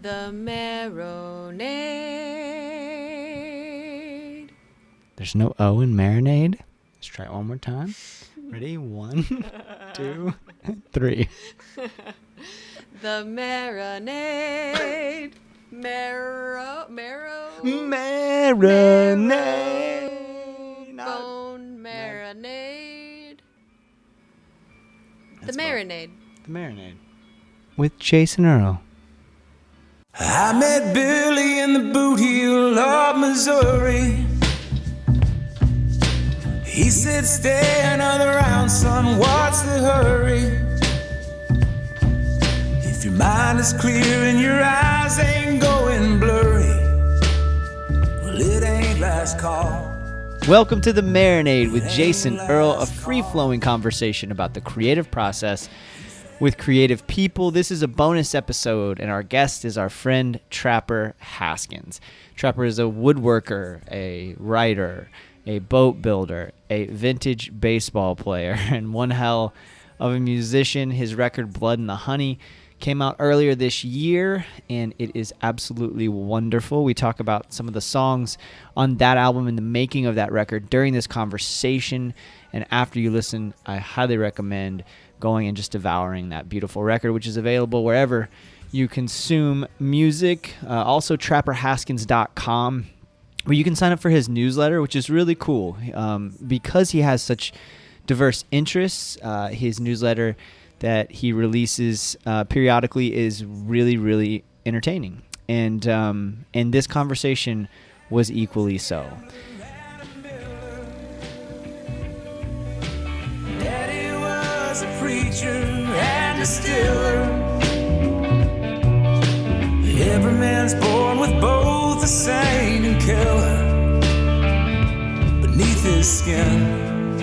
The Marinade. There's no O in Marinade. Let's try it one more time. Ready? 1, 2, 3. The Marinade. Marinade. Bone marinade. The That's Marinade. The Marinade. With Jason Earle. I met Billy in the boot heel of Missouri. He said, stay another round, son, what's the hurry? If your mind is clear and your eyes ain't going blurry, well, it ain't last call. Welcome to The Marinade with Jason Earle, a free-flowing conversation about the creative process with creative people. This is a bonus episode, and our guest is our friend Trapper Haskins. Trapper is a woodworker, a writer, a boat builder, a vintage baseball player, and one hell of a musician. His record, Blood and the Honey, came out earlier this year, and it is absolutely wonderful. We talk about some of the songs on that album and the making of that record during this conversation, and after you listen, I highly recommend going and just devouring that beautiful record, which is available wherever you consume music. Also, trapperhaskins.com, where you can sign up for his newsletter, which is really cool. Because he has such diverse interests, his newsletter that he releases periodically is really, really entertaining. And this conversation was equally so. Daddy was a preacher and a distiller. Every man's born with both a saint and killer beneath his skin,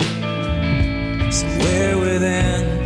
somewhere within.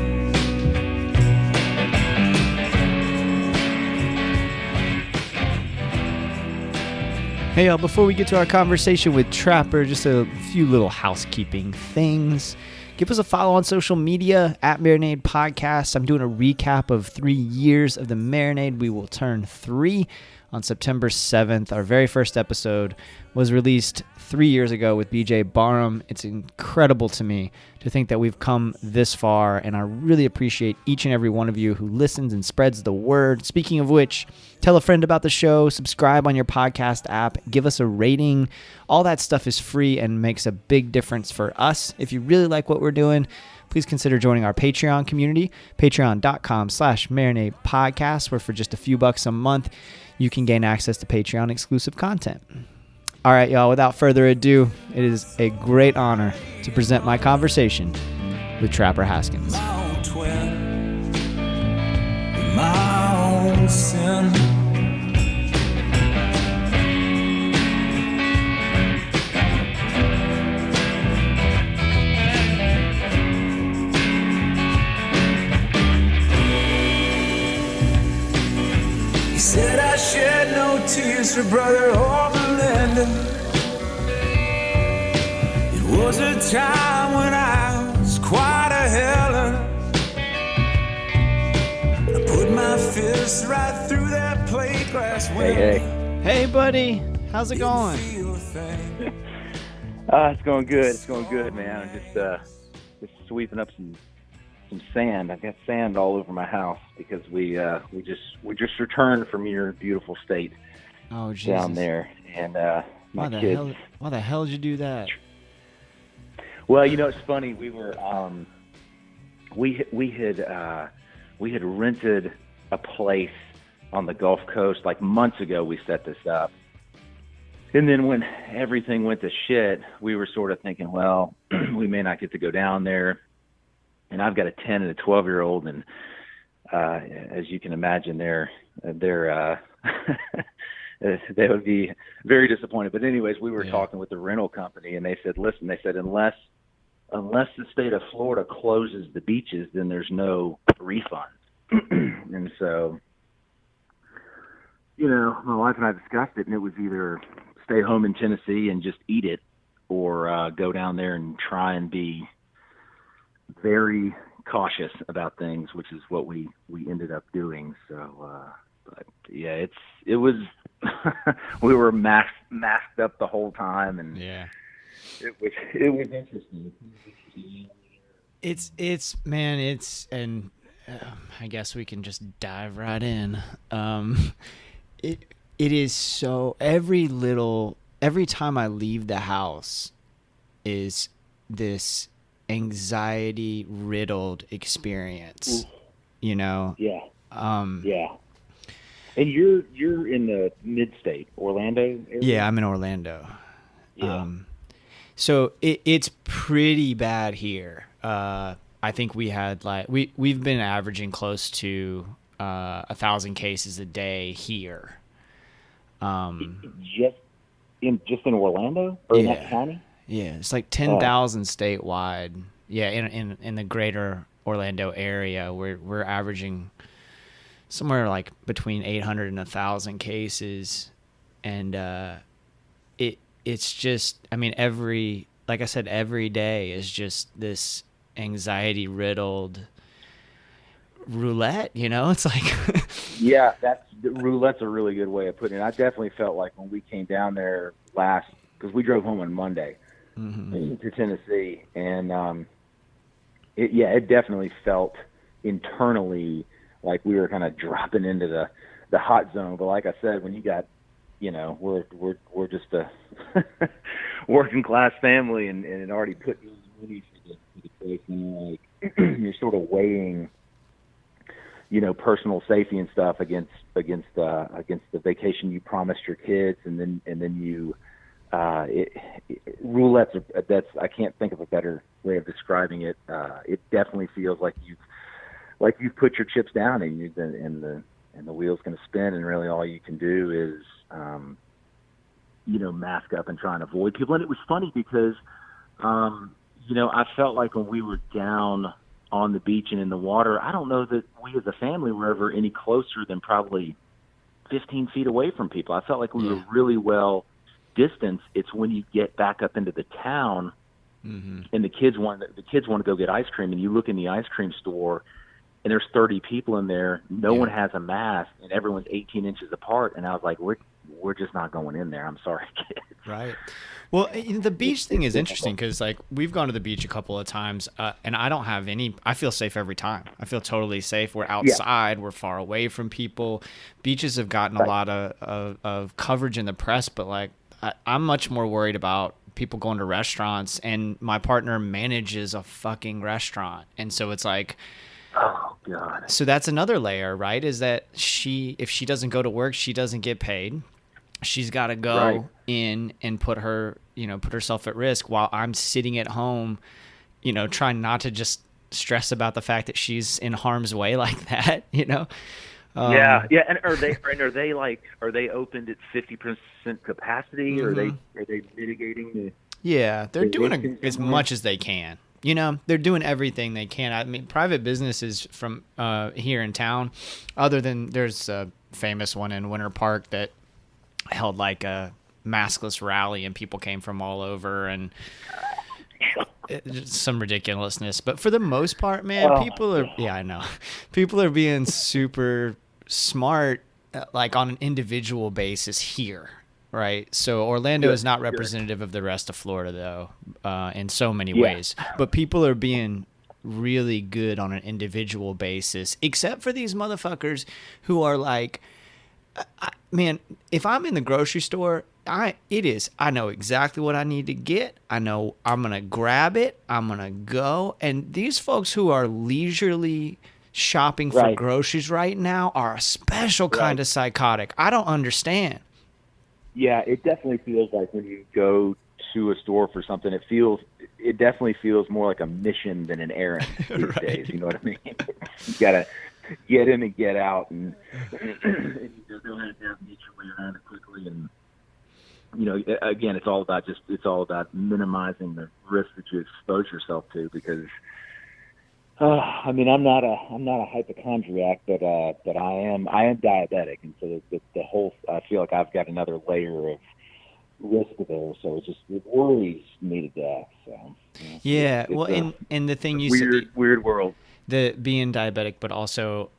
Hey y'all, before we get to our conversation with Trapper, just a few little housekeeping things. Give us a follow on social media at Marinade Podcast. I'm doing a recap of 3 years of the Marinade. We will turn 3 on September 7th. Our very first episode was released 3 years ago with BJ Barham. It's incredible to me to think that we've come this far, and I really appreciate each and every one of you who listens and spreads the word. Speaking of which, tell a friend about the show, subscribe on your podcast app, give us a rating. All that stuff is free and makes a big difference for us. If you really like what we're doing, please consider joining our Patreon community, patreon.com/Marinade Podcast, where for just a few bucks a month, you can gain access to Patreon exclusive content. All right, y'all, without further ado, it is a great honor to present my conversation with Trapper Haskins. My own twin, my own sin. He said I shed no tears for brother or Belinda. It was a time when I was quite a heller. I put my fist right through that plate glass window. Hey, buddy. How's it going? It's going good. It's going good, man. I'm just sweeping up some sand. I've got sand all over my house because we just returned from your beautiful state down there, and my kids. Why the hell did you do that? Well, you know, it's funny. We were we had rented a place on the Gulf Coast like months ago. We set this up, and then when everything went to shit, we were sort of thinking, well, we may not get to go down there. And I've got a 10 and a 12-year-old, and as you can imagine, they're they would be very disappointed. But anyways, we were talking with the rental company, and they said, listen, unless the state of Florida closes the beaches, then there's no refund. And so, you know, my wife and I discussed it, and it was either stay home in Tennessee and just eat it, or go down there and try and be very cautious about things, which is what we ended up doing. So, but Yeah, it was. We were masked up the whole time, and Yeah. it was interesting. And I guess we can just dive right in. It is so every time I leave the house is this anxiety riddled experience. Ooh. You know? Yeah. Um, Yeah. And you're in the mid-state, Orlando area? Yeah, I'm in Orlando. Yeah. So it's pretty bad here. I think we had we've been averaging close to 1,000 cases a day here. Just in Orlando or in that county? Yeah, it's like 10,000 statewide. Yeah, in the greater Orlando area, we're averaging somewhere like between 800 and 1,000 cases, and it's just, I mean, like I said, every day is just this anxiety riddled roulette. It's like Yeah, roulette's a really good way of putting it. I definitely felt like when we came down there because we drove home on Monday to Tennessee, and it definitely felt internally like we were kind of dropping into the hot zone. But like I said, when you got, we're just a working class family, and it already put money for the place, and you're sort of weighing, personal safety and stuff against the vacation you promised your kids, and then you roulette's I can't think of a better way of describing it. It definitely feels like you've put your chips down, and the wheel's going to spin, and really all you can do is mask up and try and avoid people. And it was funny because I felt like when we were down on the beach and in the water, I don't know that we as a family were ever any closer than probably 15 feet away from people. I felt like we were really well distanced. It's when you get back up into the town, and the kids want to go get ice cream, and you look in the ice cream store, and there's 30 people in there. No one has a mask, and everyone's 18 inches apart. And I was like, we're just not going in there. I'm sorry, kids. Right. Well, the beach thing is interesting because, we've gone to the beach a couple of times, and I don't have I feel safe every time. I feel totally safe. We're outside. Yeah. We're far away from people. Beaches have gotten a lot of coverage in the press, but, I'm much more worried about people going to restaurants, and my partner manages a fucking restaurant. And so it's like, oh God. So that's another layer, right? Is that if she doesn't go to work, she doesn't get paid. She's got to go in and put herself at risk while I'm sitting at home, trying not to just stress about the fact that she's in harm's way like that, Yeah. And are they opened at 50% capacity? Or are they mitigating the? Yeah, they're doing as much as they can. They're doing everything they can. I mean, private businesses from here in town, other than there's a famous one in Winter Park that held a maskless rally, and people came from all over, and some ridiculousness. But for the most part, man, people are being super smart, on an individual basis here. Right. So Orlando is not representative of the rest of Florida, though, in so many ways. But people are being really good on an individual basis, except for these motherfuckers who are man, if I'm in the grocery store, I know exactly what I need to get. I know I'm going to grab it. I'm going to go. And these folks who are leisurely shopping for groceries right now are a special kind of psychotic. I don't understand. Yeah, it definitely feels like when you go to a store for something, it definitely feels more like a mission than an errand these days. You know what I mean? You gotta get in and get out, and you just go ahead and get your way around it quickly. And again, it's all about minimizing the risk that you expose yourself to, because. I'm not a hypochondriac, but I am diabetic, and so the whole, I feel like I've got another layer of risk there, so it worries me to death. So and the thing you said, weird world. the being diabetic, but also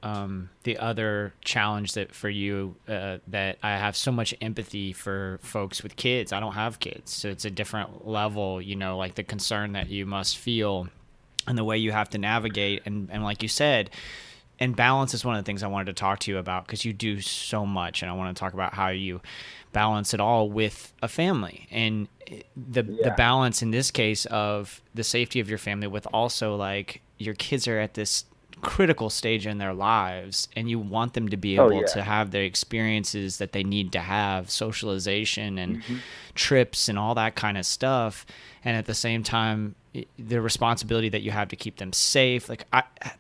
the other challenge that for you that I have so much empathy for folks with kids. I don't have kids, so it's a different level, you know, like the concern that you must feel and the way you have to navigate. And like you said, and balance is one of the things I wanted to talk to you about, because you do so much, and I want to talk about how you balance it all with a family, and the balance in this case of the safety of your family with also like your kids are at this critical stage in their lives, and you want them to be able to have the experiences that they need to have, socialization and trips and all that kind of stuff. And at the same time, the responsibility that you have to keep them safe, like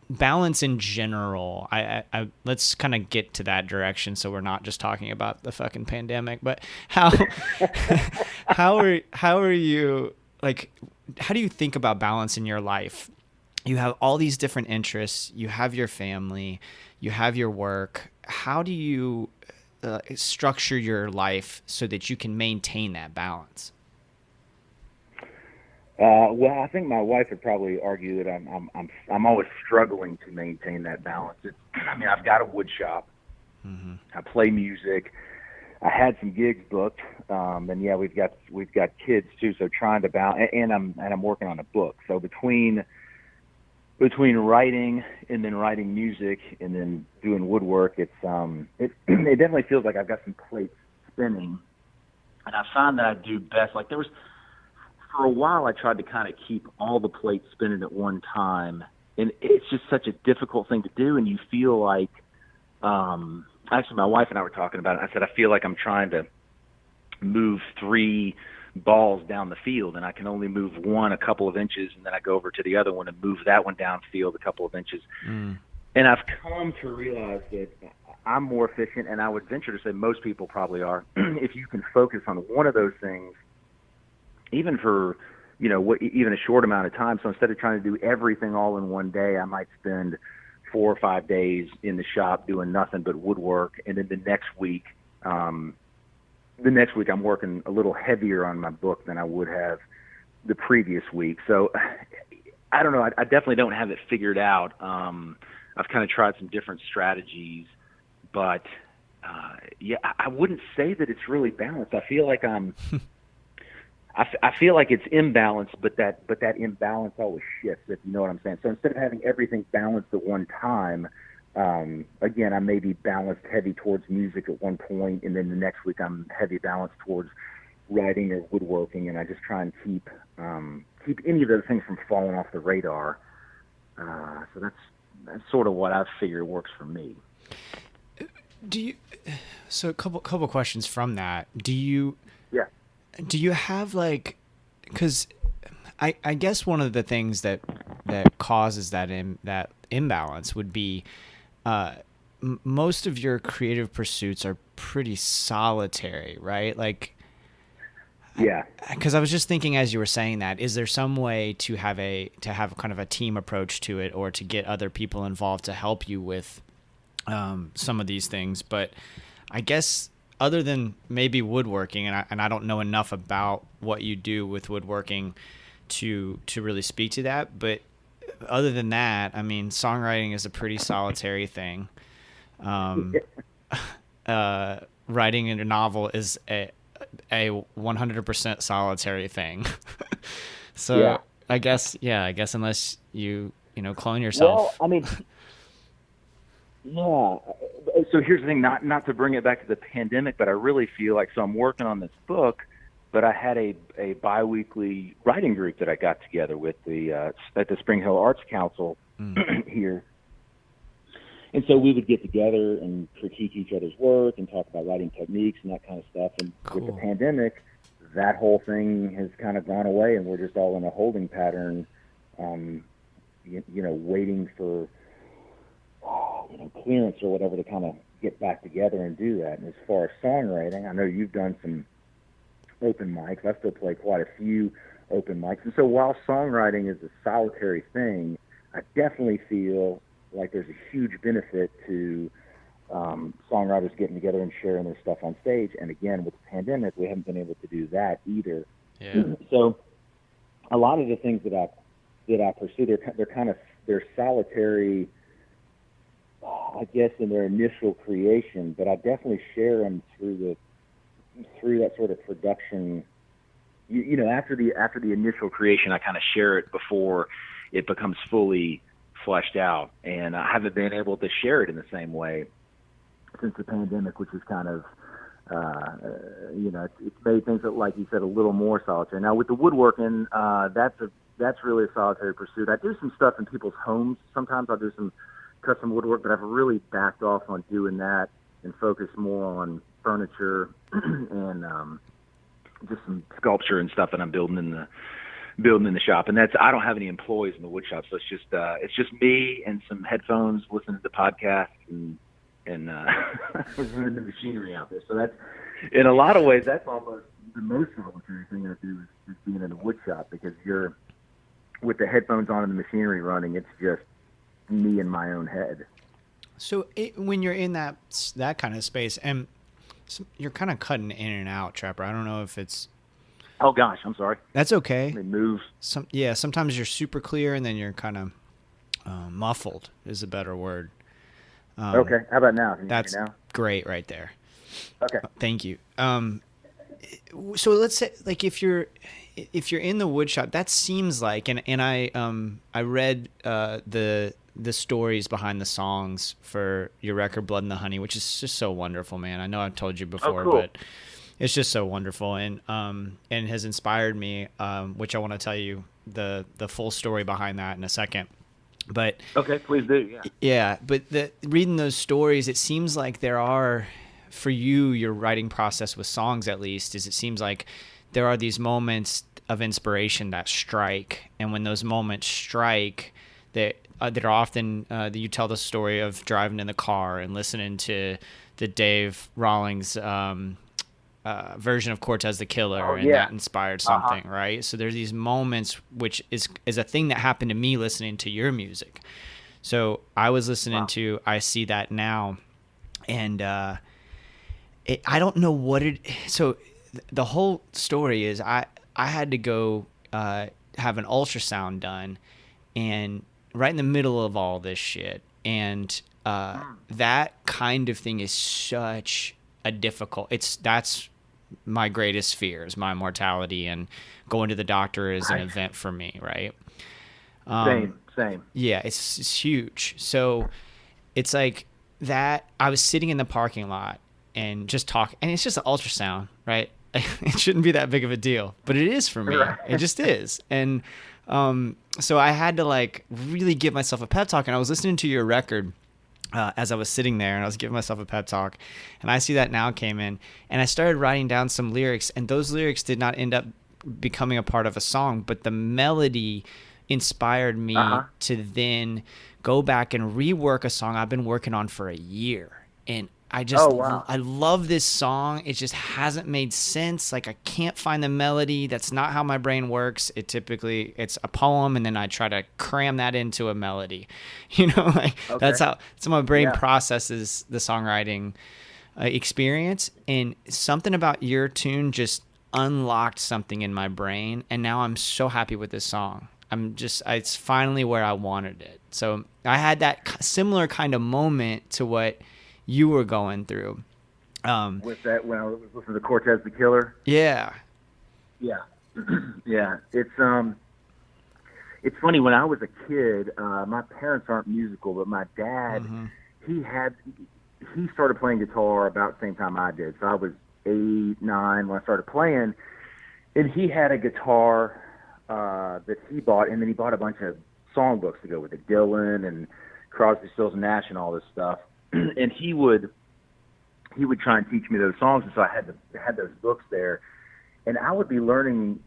balance in general. I let's kind of get to that direction, so we're not just talking about the fucking pandemic. But how are you, like, how do you think about balance in your life? You have all these different interests. You have your family. You have your work. How do you structure your life so that you can maintain that balance? Well, I think my wife would probably argue that I'm always struggling to maintain that balance. I mean, I've got a wood shop. Mm-hmm. I play music. I had some gigs booked, and yeah, we've got kids too. So trying to balance, and I'm working on a book. So between writing and then writing music and then doing woodwork, it definitely feels like I've got some plates spinning, and I find that I do best. Like for a while, I tried to kind of keep all the plates spinning at one time, and it's just such a difficult thing to do. And you feel like, actually, my wife and I were talking about it. I said, I feel like I'm trying to move 3 balls down the field, and I can only move one a couple of inches, and then I go over to the other one and move that one downfield a couple of inches. And I've come to realize that I'm more efficient, and I would venture to say most people probably are, if you can focus on one of those things, even for, you know, even a short amount of time. So instead of trying to do everything all in one day, I might spend 4 or 5 days in the shop doing nothing but woodwork, and then the next week I'm working a little heavier on my book than I would have the previous week. So I don't know. I definitely don't have it figured out. I've kind of tried some different strategies, but I wouldn't say that it's really balanced. I feel like I feel like it's imbalanced, but that imbalance always shifts, if you know what I'm saying. So instead of having everything balanced at one time, again, I may be balanced heavy towards music at one point, and then the next week I'm heavy balanced towards writing or woodworking, and I just try and keep any of those things from falling off the radar. So that's sort of what I've figured works for me. So a couple questions from that. Do you have, like, because I guess one of the things that causes that imbalance would be most of your creative pursuits are pretty solitary, right? Like, yeah. Because I was just thinking as you were saying that, is there some way to have kind of a team approach to it, or to get other people involved to help you with some of these things? But I guess other than maybe woodworking, and I don't know enough about what you do with woodworking to really speak to that, but other than that, I mean, songwriting is a pretty solitary thing. Writing a novel is a 100% solitary thing. So yeah. I guess unless you clone yourself. Well, I mean, yeah. So here's the thing, not to bring it back to the pandemic, but I really feel like, so I'm working on this book, but I had a biweekly writing group that I got together with at the Spring Hill Arts Council here. And so we would get together and critique each other's work and talk about writing techniques and that kind of stuff. And With the pandemic, that whole thing has kind of gone away, and we're just all in a holding pattern, waiting for clearance or whatever to kind of get back together and do that. And as far as songwriting, I know you've done some open mics. I still play quite a few open mics. And so while songwriting is a solitary thing, I definitely feel like there's a huge benefit to songwriters getting together and sharing their stuff on stage. And again, with the pandemic, we haven't been able to do that either. Yeah. So a lot of the things that I pursue, they're kind of they're solitary, I guess, in their initial creation, but I definitely share them through that sort of production. You know, after the initial creation, I kind of share it before it becomes fully fleshed out, and I haven't been able to share it in the same way since the pandemic, which is kind of, you know, it's made things, like you said, a little more solitary. Now with the woodworking, that's really a solitary pursuit. I do some stuff in people's homes. Sometimes I'll do some custom woodwork, but I've really backed off on doing that and focus more on furniture and just some sculpture and stuff that I'm building in the shop. And I don't have any employees in the wood shop, so it's just me and some headphones listening to the podcast and running the machinery out there. So that's, in a lot of ways, that's almost the most solitary thing I do is being in the wood shop, because you're with the headphones on and the machinery running. It's just me in my own head. So when you're in that kind of space, and you're kind of cutting in and out, Trapper. I don't know if it's. Oh gosh, I'm sorry. That's okay. It moves. Sometimes you're super clear, and then you're kind of muffled is a better word. Okay, how about now? Can you that's hear me now? Great, right there. Okay. Thank you. So let's say, like, if you're in the wood shop, that seems like, and I read the stories behind the songs for your record Blood and the Honey, which is just so wonderful, man. I know I've told you before, cool. but it's just so wonderful, and has inspired me, which I want to tell you the full story behind that in a second. But okay, please do. Yeah. Yeah, but reading those stories, it seems like there are, for you, your writing process with songs at least, is it seems like there are these moments of inspiration that strike, and when those moments strike, that are often you tell the story of driving in the car and listening to the Dave Rawlings version of Cortez the Killer, and that inspired something, right? So there's these moments, which is a thing that happened to me listening to your music. So I was listening to I See That Now, and I don't know what it. So the whole story is I had to go have an ultrasound done, and right in the middle of all this shit, and that kind of thing is such a difficult. That's my greatest fear, is my mortality, and going to the doctor is an event for me, right? Same. Yeah, it's huge. So it's like that. I was sitting in the parking lot and just talking, and it's just an ultrasound, right? It shouldn't be that big of a deal, but it is for me. Right. It just is. And so I had to, like, really give myself a pep talk, and I was listening to your record as I was sitting there, and I was giving myself a pep talk, and I See That Now came in, and I started writing down some lyrics, and those lyrics did not end up becoming a part of a song, but the melody inspired me to then go back and rework a song I've been working on for a year. And I just, I love this song. It just hasn't made sense. Like, I can't find the melody. That's not how my brain works. It's a poem, and then I try to cram that into a melody. You know, like that's how my brain processes the songwriting experience. And something about your tune just unlocked something in my brain, and now I'm so happy with this song. It's finally where I wanted it. So I had that similar kind of moment to what you were going through. With that, when I was listening to Cortez the Killer. Yeah. Yeah. Yeah. It's funny, when I was a kid, my parents aren't musical, but my dad, he started playing guitar about the same time I did. So I was 8, 9 when I started playing, and he had a guitar that he bought, and then he bought a bunch of songbooks to go with it, Dylan and Crosby, Stills and Nash and all this stuff. And he would try and teach me those songs, and so I had those books there, and I would be learning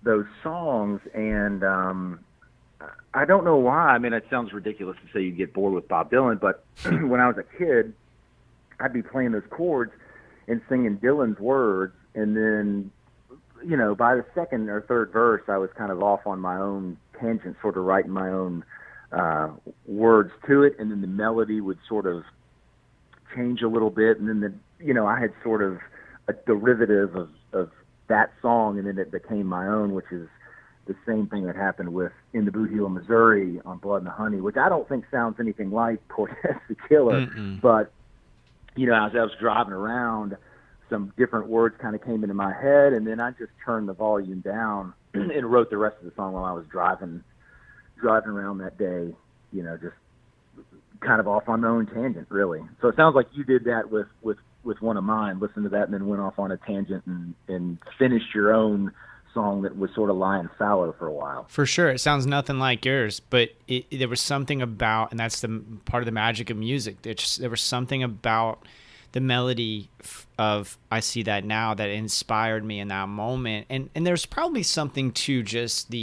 those songs, and I don't know why. I mean, it sounds ridiculous to say you get bored with Bob Dylan, but when I was a kid, I'd be playing those chords and singing Dylan's words, and then, you know, by the second or third verse, I was kind of off on my own tangent, sort of writing my own words to it, and then the melody would sort of change a little bit, and then I had sort of a derivative of that song, and then it became my own, which is the same thing that happened with In the Boot Heel, Missouri on Blood and the Honey, which I don't think sounds anything like Cortez the Killer. But, you know, as I was driving around, some different words kind of came into my head, and then I just turned the volume down and wrote the rest of the song while I was driving around that day, you know, just kind of off on my own tangent, really. So it sounds like you did that with one of mine, listened to that and then went off on a tangent and finished your own song that was sort of lying fallow for a while. For sure. It sounds nothing like yours, but there was something about, and that's the part of the magic of music. There was something about the melody of I See That Now that inspired me in that moment. And there's probably something to just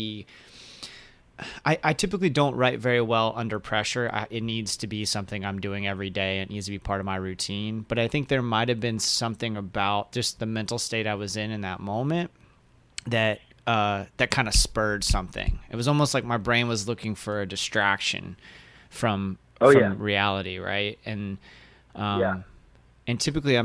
I typically don't write very well under pressure. It needs to be something I'm doing every day. It needs to be part of my routine. But I think there might have been something about just the mental state I was in that moment that kind of spurred something. It was almost like my brain was looking for a distraction from reality, right? And and typically I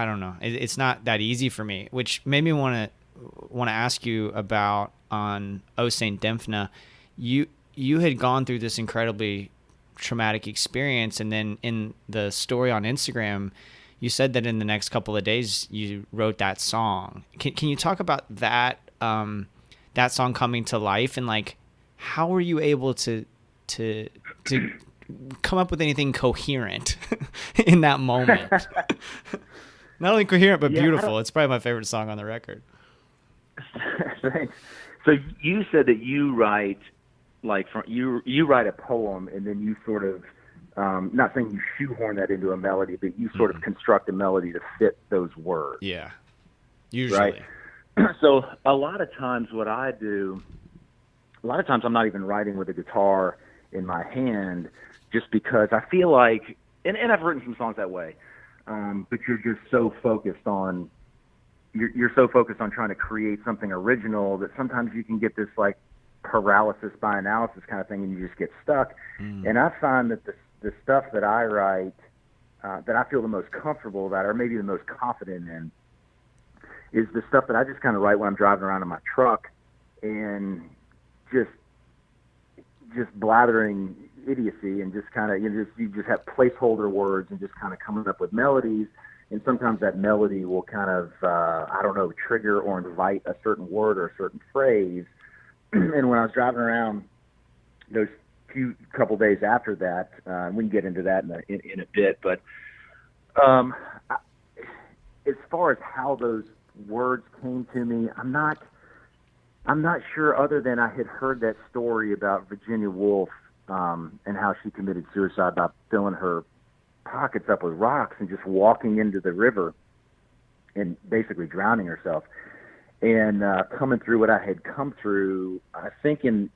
don't know. It's not that easy for me, which made me want to ask you about on O Saint Dymphna. You had gone through this incredibly traumatic experience, and then in the story on Instagram, you said that in the next couple of days you wrote that song. Can you talk about that that song coming to life, and like how were you able to come up with anything coherent in that moment? Not only coherent but beautiful. It's probably my favorite song on the record. Thanks. So you said that you write you write a poem and then you sort of not saying you shoehorn that into a melody, but you sort of construct a melody to fit those words. Yeah, usually. Right? So a lot of times I'm not even writing with a guitar in my hand, just because I feel like, and I've written some songs that way, but you're just so focused on trying to create something original that sometimes you can get this like paralysis by analysis kind of thing, and you just get stuck. And I find that the stuff that I write, that I feel the most comfortable about, or maybe the most confident in, is the stuff that I just kind of write when I'm driving around in my truck and just blathering idiocy, and just kind of, you just have placeholder words and just kind of coming up with melodies. And sometimes that melody will kind of, trigger or invite a certain word or a certain phrase. And when I was driving around those couple days after that, we can get into that in a bit, but as far as how those words came to me, I'm not sure, other than I had heard that story about Virginia Woolf and how she committed suicide by filling her pockets up with rocks and just walking into the river and basically drowning herself. And coming through what I had come through, I think in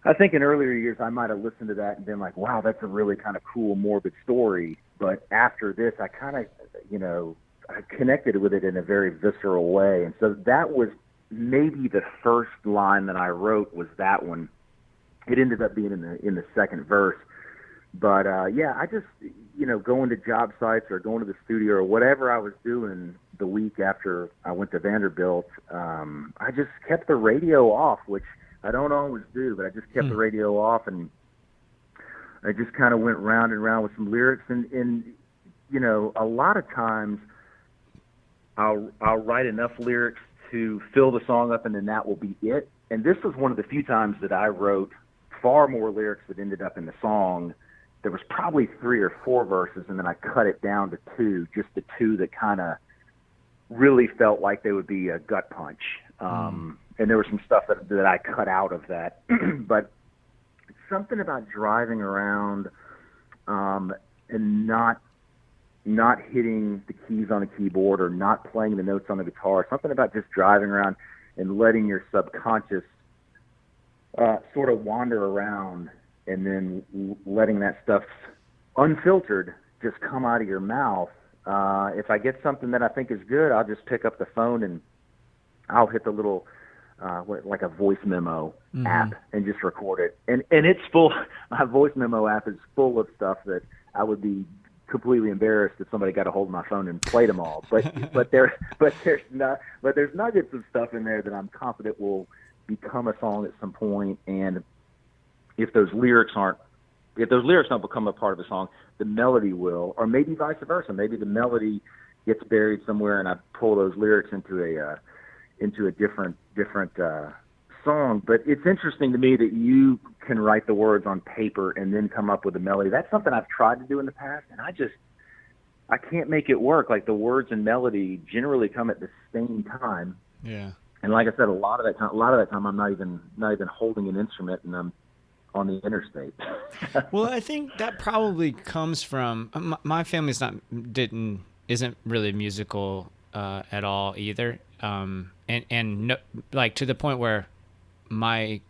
earlier years I might have listened to that and been like, wow, that's a really kind of cool, morbid story. But after this, I kind of, I connected with it in a very visceral way. And so that was maybe the first line that I wrote, was that one. It ended up being in the second verse. But I just, going to job sites or going to the studio or whatever I was doing the week after I went to Vanderbilt, I just kept the radio off, which I don't always do, but I just kept the radio off, and I just kind of went round and round with some lyrics. And a lot of times I'll write enough lyrics to fill the song up, and then that will be it. And this was one of the few times that I wrote far more lyrics that ended up in the song. There was probably 3 or 4 verses, and then I cut it down to 2, just the 2 that kind of really felt like they would be a gut punch. And there was some stuff that I cut out of that. But something about driving around and not hitting the keys on a keyboard or not playing the notes on the guitar, something about just driving around and letting your subconscious sort of wander around, and then letting that stuff unfiltered just come out of your mouth. If I get something that I think is good, I'll just pick up the phone and I'll hit the little, like a voice memo app, and just record it. And it's full, my voice memo app is full of stuff that I would be completely embarrassed if somebody got a hold of my phone and played them all. But there's nuggets of stuff in there that I'm confident will become a song at some point, and if those lyrics don't become a part of a song, the melody will, or maybe vice versa. Maybe the melody gets buried somewhere, and I pull those lyrics into a different song. But it's interesting to me that you can write the words on paper and then come up with a melody. That's something I've tried to do in the past, and I can't make it work. Like, the words and melody generally come at the same time. Yeah. And like I said, a lot of that time I'm not even holding an instrument, and I'm on the interstate. Well, I think that probably comes from my family's isn't really musical at all either. And no, like, to the point where my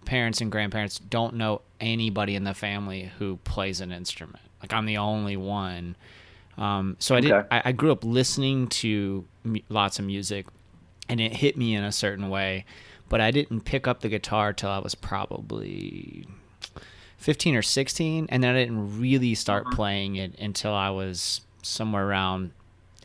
parents and grandparents don't know anybody in the family who plays an instrument. Like, I'm the only one. So I grew up listening to lots of music, and it hit me in a certain way, but I didn't pick up the guitar till I was probably 15 or 16, and then I didn't really start playing it until I was somewhere around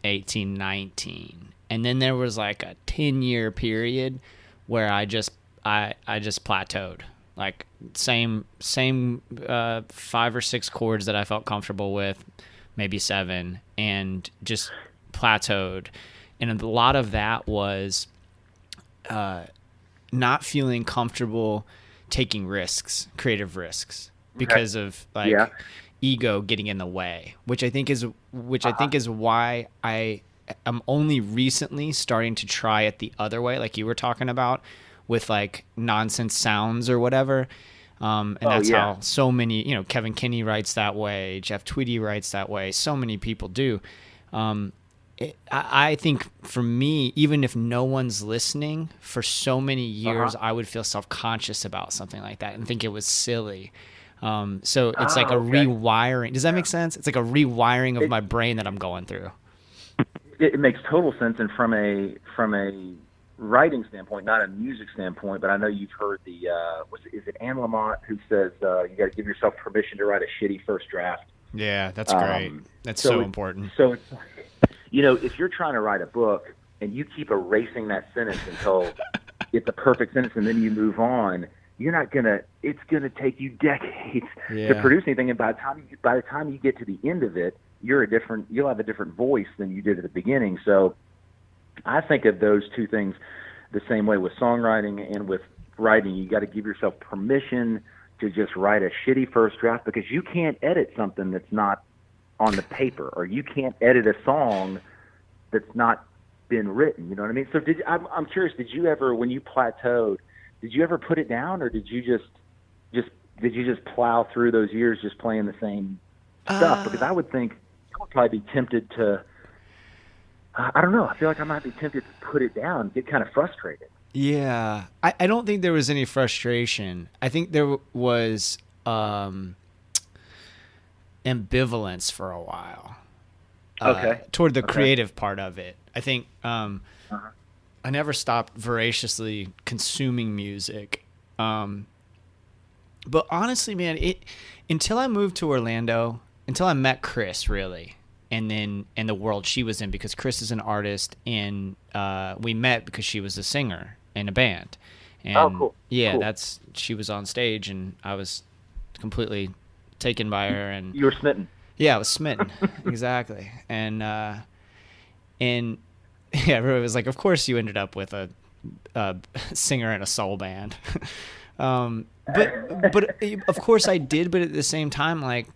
18, 19. And then there was like a 10-year period where I just plateaued. Like, same 5 or 6 chords that I felt comfortable with, maybe 7, and just plateaued. And a lot of that was not feeling comfortable taking risks, creative risks, because of ego getting in the way, which I think is why I am only recently starting to try it the other way, like you were talking about, with like nonsense sounds or whatever. And that's how so many, Kevin Kinney writes that way, Jeff Tweedy writes that way, so many people do. I think for me, even if no one's listening, for so many years, I would feel self-conscious about something like that and think it was silly. So it's like a rewiring. Does that make sense? It's like a rewiring of my brain that I'm going through. It makes total sense. And from a writing standpoint, not a music standpoint, but I know you've heard is it Anne Lamott who says you got to give yourself permission to write a shitty first draft. Yeah, that's great. That's so important. So it's, if you're trying to write a book and you keep erasing that sentence until it's a perfect sentence and then you move on, it's gonna take you decades to produce anything. And by the time you get to the end of it, you'll have a different voice than you did at the beginning. So I think of those two things the same way with songwriting and with writing. You got to give yourself permission to just write a shitty first draft, because you can't edit something that's not on the paper, or you can't edit a song that's not been written. You know what I mean? So I'm curious, did you ever, when you plateaued, did you ever put it down, or did you just plow through those years just playing the same stuff? Because I would think I would probably be tempted to, I don't know, I feel like I might be tempted to put it down, get kind of frustrated. Yeah. I don't think there was any frustration. I think there was ambivalence for a while toward the creative part of it. I think I never stopped voraciously consuming music. But honestly, man, until I moved to Orlando, until I met Chris, really, and the world she was in, because Chris is an artist, and we met because she was a singer in a band. And cool. Yeah, cool. She was on stage, and I was completely taken by her, and you were smitten. Yeah, I was smitten. Exactly. And yeah, everybody was like, of course you ended up with a singer in a soul band. But of course I did, but at the same time, like,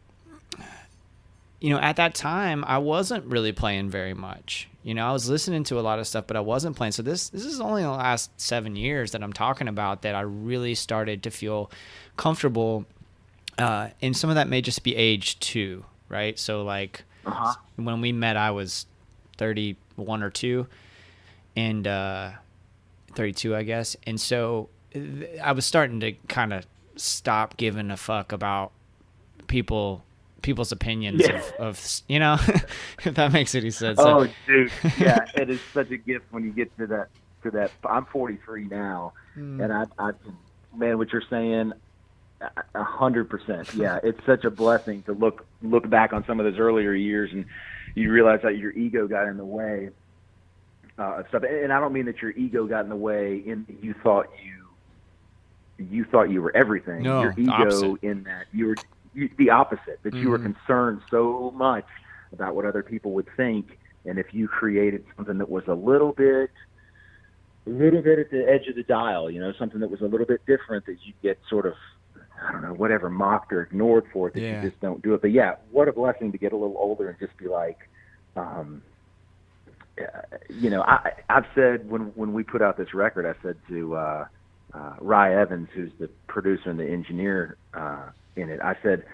at that time I wasn't really playing very much. I was listening to a lot of stuff, but I wasn't playing. So this is only the last 7 years that I'm talking about that I really started to feel comfortable. And some of that may just be age too, right? So like when we met, I was 31 or 2 and 32, I guess. And so I was starting to kind of stop giving a fuck about people's opinions of if that makes any sense. Oh, dude, yeah, it is such a gift when you get to that. I'm 43 now, and I man, what you're saying, 100%. Yeah, it's such a blessing to look back on some of those earlier years, and you realize that your ego got in the way of stuff. And I don't mean that your ego got in the way in that you thought you thought you were everything. No, Your the ego opposite. in that the opposite, that you were concerned so much about what other people would think. And if you created something that was a little bit at the edge of the dial, something that was a little bit different, that you get sort of, I don't know, whatever, mocked or ignored for it, that you just don't do it. But yeah, what a blessing to get a little older and just be like, I've said when we put out this record, I said to Rye Evans, who's the producer and the engineer in it, I said,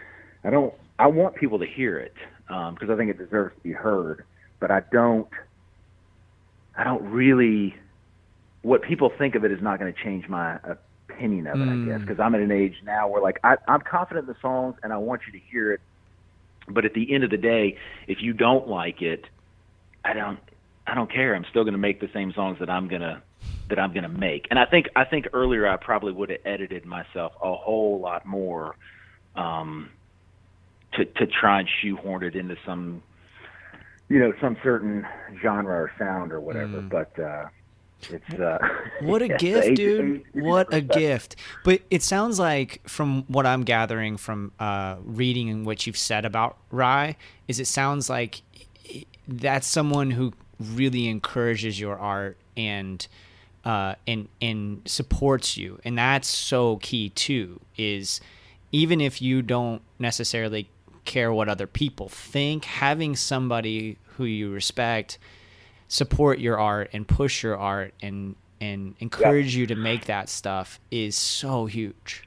I want people to hear it because I think it deserves to be heard, but I don't really. What people think of it is not going to change my opinion of it, I guess, because I'm at an age now where like I'm confident in the songs and I want you to hear it, but at the end of the day, if you don't like it, I don't care. I'm still going to make the same songs that I'm gonna make. And I think earlier I probably would have edited myself a whole lot more to try and shoehorn it into some certain genre or sound or whatever. But it's what a gift, dude. What a gift. But it sounds like, from what I'm gathering from reading and what you've said about Rye, is it sounds like that's someone who really encourages your art and supports you. And that's so key too, is even if you don't necessarily care what other people think, having somebody who you respect support your art and push your art and encourage you to make that stuff is so huge.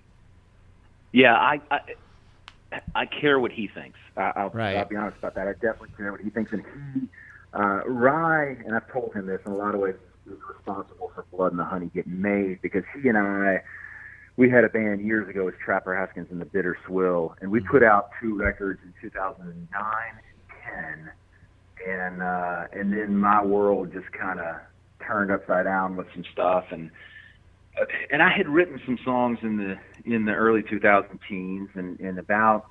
Yeah, I care what he thinks. I'll Right. be honest about that. I definitely care what he thinks. And Rye, and I've told him this in a lot of ways, is responsible for Blood and the Honey getting made, because he and we had a band years ago as Trapper Haskins and the Bitter Swill, and we put out 2 records in 2009 and 10. And then my world just kind of turned upside down with some stuff, and I had written some songs in the early 2000 teens, and about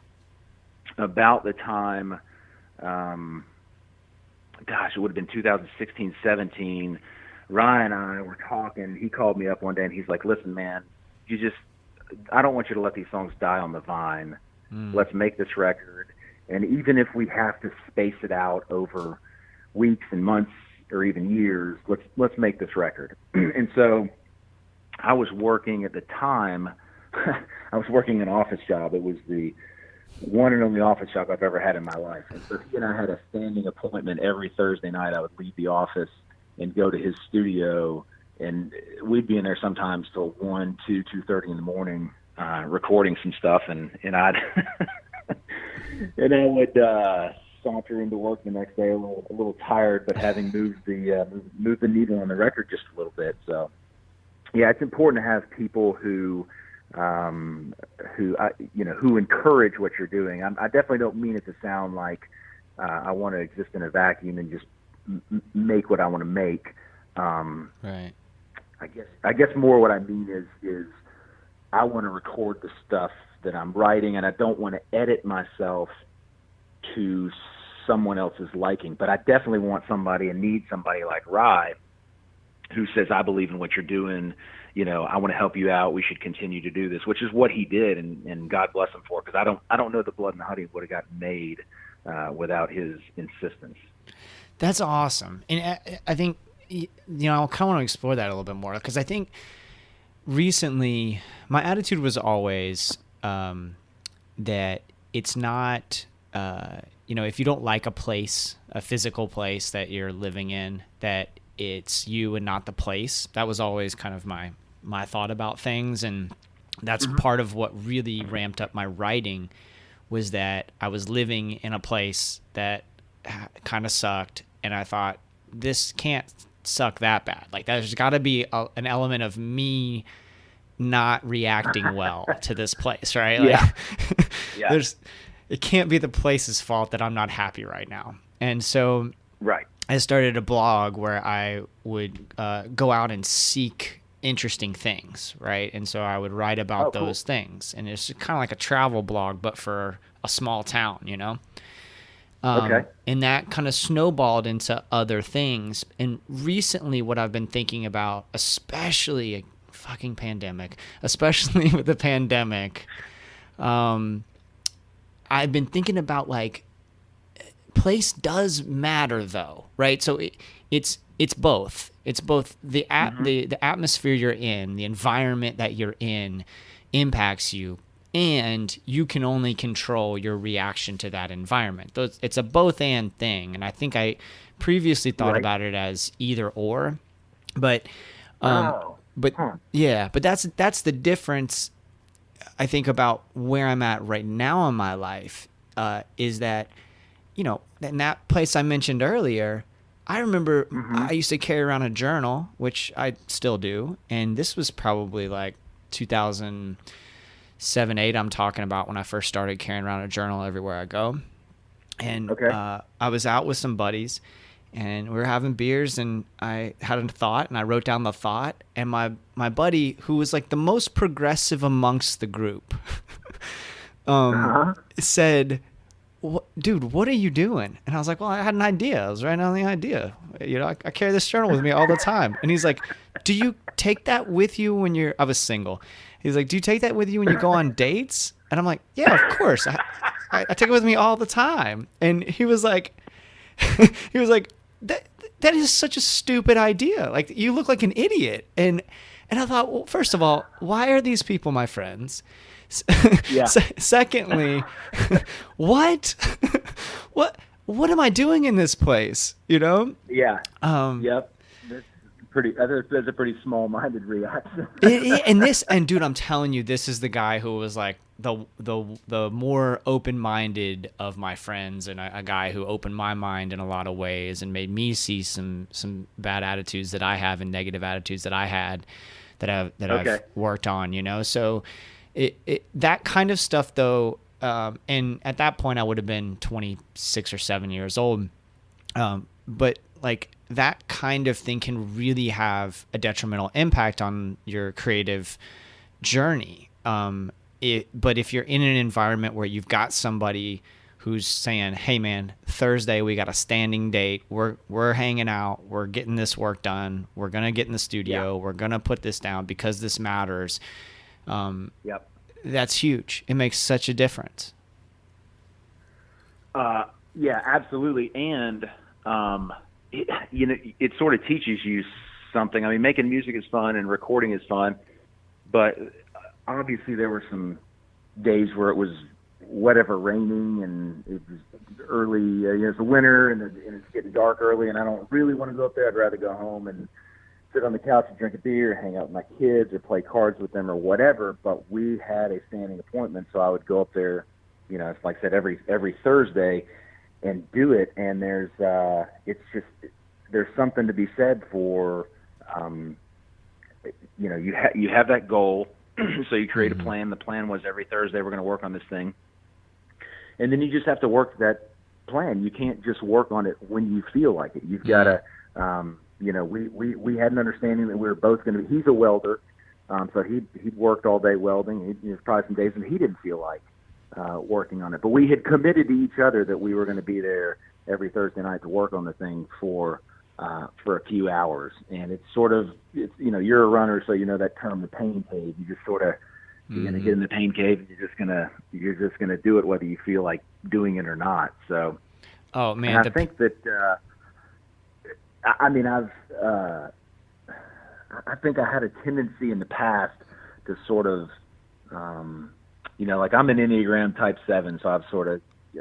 the time, it would have been 2016, 17. Ryan and I were talking. He called me up one day and he's like, "Listen, man, I don't want you to let these songs die on the vine. Let's make this record. And even if we have to space it out over weeks and months or even years, let's make this record." And so I was working at the time. I was working an office job. It was the one and only office job I've ever had in my life. And so he and I had a standing appointment every Thursday night. I would leave the office and go to his studio, and we'd be in there sometimes till 1, 2, 2:30 in the morning, recording some stuff, and I'd and I would saunter into work the next day a little tired, but having moved the needle on the record just a little bit. So yeah, it's important to have people who encourage what you're doing. I definitely don't mean it to sound like I want to exist in a vacuum and just make what I want to make. Right. I guess more what I mean is I want to record the stuff that I'm writing, and I don't want to edit myself to someone else's liking. But I definitely want somebody and need somebody like Rye who says, "I believe in what you're doing. I want to help you out. We should continue to do this," which is what he did, and God bless him for it, because I don't know that Blood and Honey would have gotten made without his insistence. That's awesome. And I think, I kind of want to explore that a little bit more, because I think recently my attitude was always that it's not, if you don't like a place, a physical place that you're living in, that it's you and not the place. That was always kind of my thought about things. And that's part of what really ramped up my writing, was that I was living in a place that kind of sucked. And I thought, this can't suck that bad. Like, there's got to be an element of me not reacting well to this place, right? Like, Yeah. It can't be the place's fault that I'm not happy right now. And so Right. I started a blog where I would go out and seek interesting things, right? And so I would write about those things. And it's kind of like a travel blog, but for a small town, Okay. And that kind of snowballed into other things. And recently what I've been thinking about, especially fucking pandemic, especially with the pandemic, I've been thinking about like, place does matter though, right? So it's both. It's both the the atmosphere you're in, the environment that you're in impacts you, and you can only control your reaction to that environment. It's a both and thing, and I think I previously thought about it as either or, but yeah, but that's the difference. I think about where I'm at right now in my life, is that, you know, in that place I mentioned earlier, I remember I used to carry around a journal, which I still do, and this was probably like 2007, 8. I'm talking about when I first started carrying around a journal everywhere I go, and I was out with some buddies, and we were having beers, and I had a thought, and I wrote down the thought, and my buddy, who was like the most progressive amongst the group, said, dude, what are you doing? And I was like, well, I had an idea. I was writing down the idea. You know, I carry this journal with me all the time. And he's like, do you take that with you when I was single. He's like, do you take that with you when you go on dates? And I'm like, yeah, of course. I take it with me all the time. And he was like, that is such a stupid idea. Like, you look like an idiot. And I thought, well, first of all, why are these people my friends? Yeah. Secondly, what am I doing in this place? You know? Yeah. Yep. That's a pretty small-minded reaction. And dude, I'm telling you, this is the guy who was like the more open-minded of my friends, and a guy who opened my mind in a lot of ways and made me see some bad attitudes that I have and negative attitudes that I had that I've worked on, you know? So that kind of stuff though, and at that point I would have been 26 or 7 years old. But like, that kind of thing can really have a detrimental impact on your creative journey. But if you're in an environment where you've got somebody who's saying, hey man, Thursday we got a standing date, we're hanging out, we're getting this work done, we're going to get in the studio, we're going to put this down because this matters. That's huge. It makes such a difference. Yeah, absolutely. And, it sort of teaches you something. I mean, making music is fun and recording is fun, but obviously there were some days where it was whatever, raining, and it was early, it's the winter, and it's getting dark early, and I don't really want to go up there. I'd rather go home and sit on the couch and drink a beer, hang out with my kids, or play cards with them or whatever. But we had a standing appointment, so I would go up there, like I said, every Thursday and do it. And there's something to be said for, you have that goal. So you create a plan. The plan was every Thursday we're going to work on this thing. And then you just have to work that plan. You can't just work on it when you feel like it. You've got to, we had an understanding that we were both going to be, he's a welder. So he'd worked all day welding. There's probably some days when he didn't feel like working on it. But we had committed to each other that we were going to be there every Thursday night to work on the thing for a few hours. And it's sort of, you're a runner, so you know that term, the pain cave. You just sort of, you're going to get in the pain cave, and you're just gonna do it whether you feel like doing it or not. So, oh man, I think that, I think I had a tendency in the past to sort of, like I'm an Enneagram type 7, so I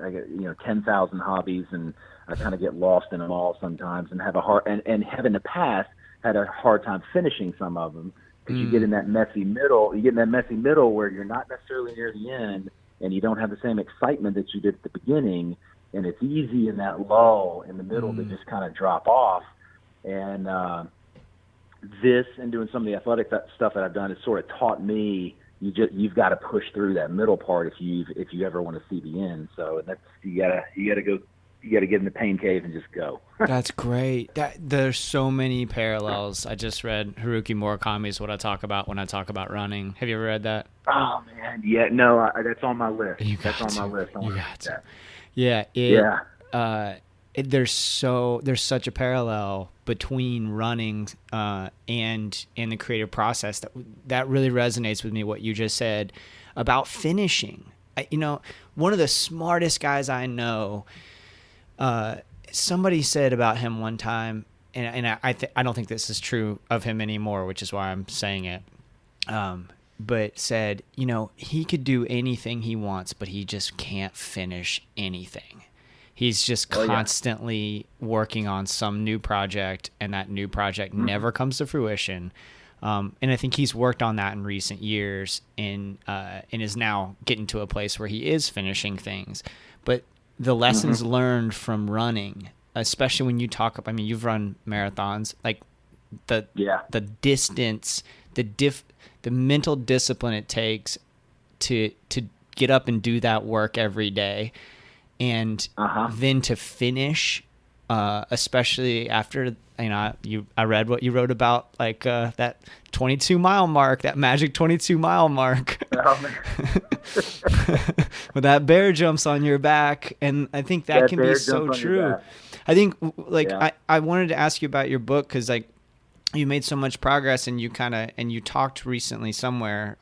get 10,000 hobbies, and I kind of get lost in them all sometimes, and have have in the past had a hard time finishing some of them, because you get in that messy middle. You get in that messy middle where you're not necessarily near the end, and you don't have the same excitement that you did at the beginning, and it's easy in that lull in the middle to just kind of drop off. And this, and doing some of the athletic stuff that I've done, has sort of taught me you've got to push through that middle part if you ever want to see the end. So that's you gotta get in the pain cave and just go. That's great. There's so many parallels. I just read Haruki Murakami's What I Talk About When I Talk About Running. Have you ever read that? Oh man, yeah, no, that's on my list. That's on my list. You got to. Yeah. there's such a parallel between running and the creative process that really resonates with me. What you just said about finishing. One of the smartest guys I know, somebody said about him one time, and I don't think this is true of him anymore, which is why I'm saying it. But said, he could do anything he wants, but he just can't finish anything. He's just constantly working on some new project, and that new project never comes to fruition. And I think he's worked on that in recent years, and is now getting to a place where he is finishing things. But the lessons learned from running, especially when you talk about, you've run marathons, like the distance, the mental discipline it takes to get up and do that work every day, and then to finish, especially after, I read what you wrote about, like that 22-mile mark, that magic 22-mile mark. Oh, man. When that bear jumps on your back, and I think that can be so true. I think, I wanted to ask you about your book, because you made so much progress, and you talked recently somewhere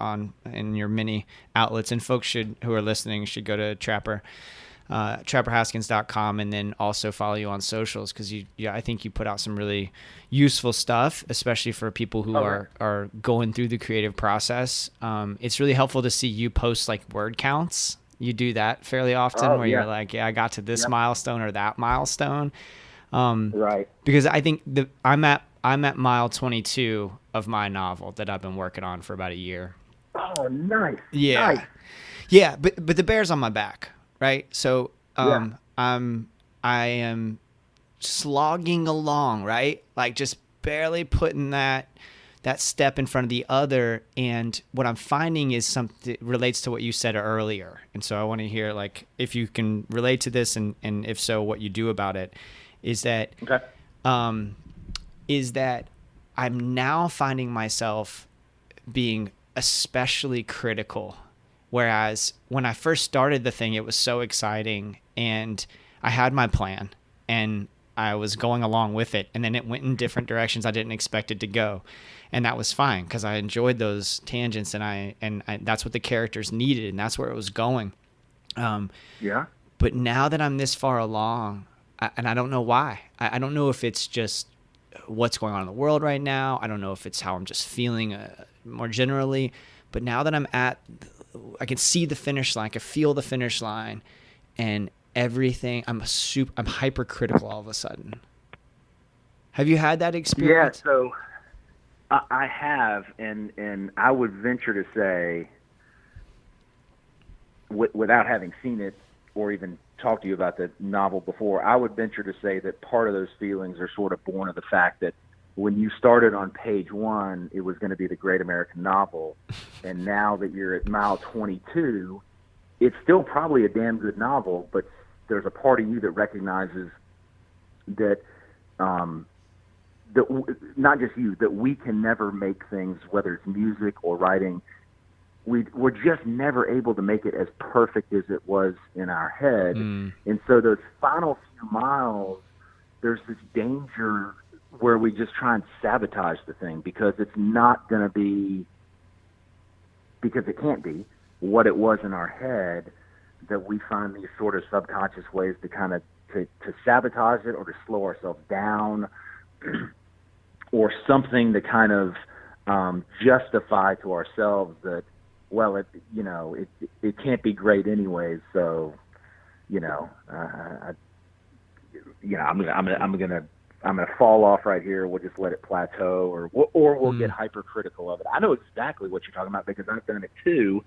in your many outlets, and folks who are listening should go to trapperhaskins.com, and then also follow you on socials, because I think you put out some really useful stuff, especially for people who are going through the creative process. It's really helpful to see you post like word counts. You do that fairly often, where you're like, I got to this milestone or that milestone. Right. Because I think I'm at mile 22 of my novel that I've been working on for about a year. Oh, nice. Yeah. Nice. Yeah, but the bear's on my back, right? So I am slogging along, right? Like just barely putting that step in front of the other. And what I'm finding is something relates to what you said earlier. And so I want to hear, like, if you can relate to this, and if so, what you do about it. Is that I'm now finding myself being especially critical. Whereas when I first started the thing, it was so exciting, and I had my plan, and I was going along with it, and then it went in different directions I didn't expect it to go. And that was fine, because I enjoyed those tangents, and I that's what the characters needed, and that's where it was going. But now that I'm this far along, and I don't know why. I don't know if it's just what's going on in the world right now. I don't know if it's how I'm just feeling more generally. But now that I can see the finish line, I can feel the finish line, and everything. I'm hypercritical all of a sudden. Have you had that experience? Yeah, so I have, and I would venture to say, without having seen it or even talked to you about the novel before, I would venture to say that part of those feelings are sort of born of the fact that when you started on page 1, it was going to be the great American novel, and now that you're at mile 22, it's still probably a damn good novel, but there's a part of you that recognizes that, not just you, that we can never make things, whether it's music or writing, we're just never able to make it as perfect as it was in our head. And so those final few miles, there's this danger where we just try and sabotage the thing, because it's not going to be, because it can't be what it was in our head, that we find these sort of subconscious ways to kind of to sabotage it, or to slow ourselves down, or something to kind of justify to ourselves that, well, it can't be great anyways. So, I'm gonna fall off right here. We'll just let it plateau, or we'll get hypercritical of it. I know exactly what you're talking about, because I've done it too,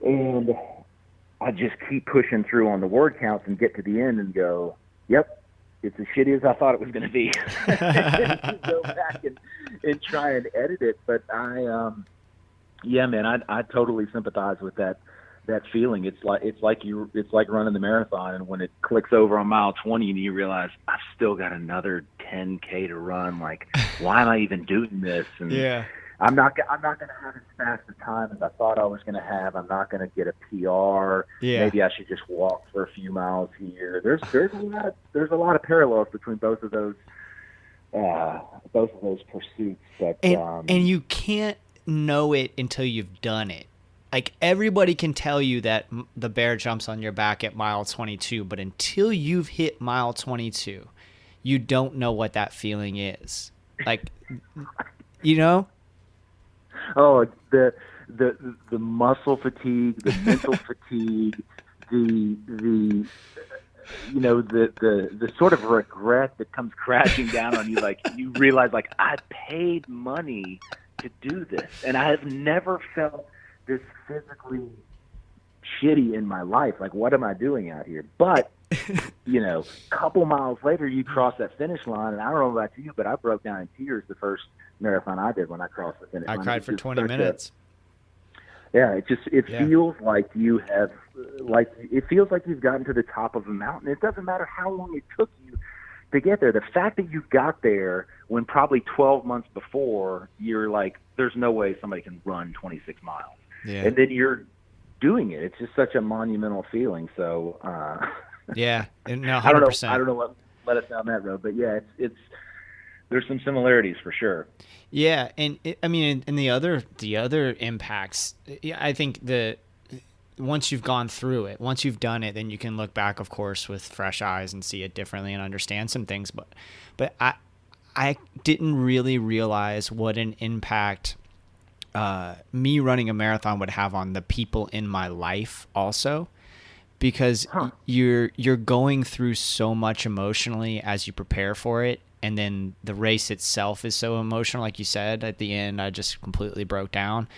and I just keep pushing through on the word counts and get to the end and go, "Yep, it's as shitty as I thought it was going to be." Go back and try and edit it, but I totally sympathize with that feeling. It's like running the marathon, and when it clicks over on mile 20 and you realize I've still got another 10K to run, like, why am I even doing this? And I'm not going to have as fast a time as I thought I was going to have. I'm not going to get a PR. Yeah. Maybe I should just walk for a few miles here. There's a lot of parallels between both of those pursuits. But and you can't know it until you've done it. Like, everybody can tell you that the bear jumps on your back at mile 22, but until you've hit mile 22, you don't know what that feeling is. Like, you know? Oh, the muscle fatigue, the mental fatigue, the sort of regret that comes crashing down on you. Like, you realize, like, I paid money to do this, and I have never felt this physically shitty in my life. Like, what am I doing out here? But a couple miles later, you cross that finish line, and I don't know about you, but I broke down in tears the first marathon I did when I crossed the finish line. I cried for 20 minutes. It feels like you have, it feels like you've gotten to the top of a mountain. It doesn't matter how long it took you to get there. The fact that you got there when probably 12 months before, you're like, there's no way somebody can run 26 miles. Yeah. And then you're doing it. It's just such a monumental feeling. So, yeah, no, 100%. I don't know what led us down that road, but yeah, it's there's some similarities for sure. Yeah, and the other impacts, I think once you've gone through it, once you've done it, then you can look back, of course, with fresh eyes and see it differently and understand some things. But I didn't really realize what an impact me running a marathon would have on the people in my life also, because you're going through so much emotionally as you prepare for it, and then the race itself is so emotional. Like you said, at the end, I just completely broke down.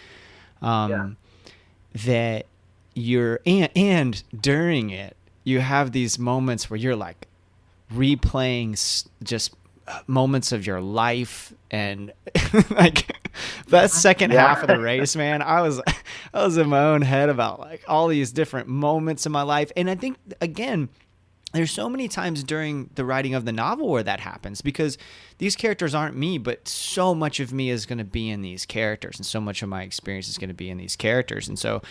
That and during it, you have these moments where you're like replaying just moments of your life, and like that second half of the race, man, I was in my own head about like all these different moments in my life. And I think, again, there's so many times during the writing of the novel where that happens, because these characters aren't me, but so much of me is going to be in these characters, and so much of my experience is going to be in these characters. And so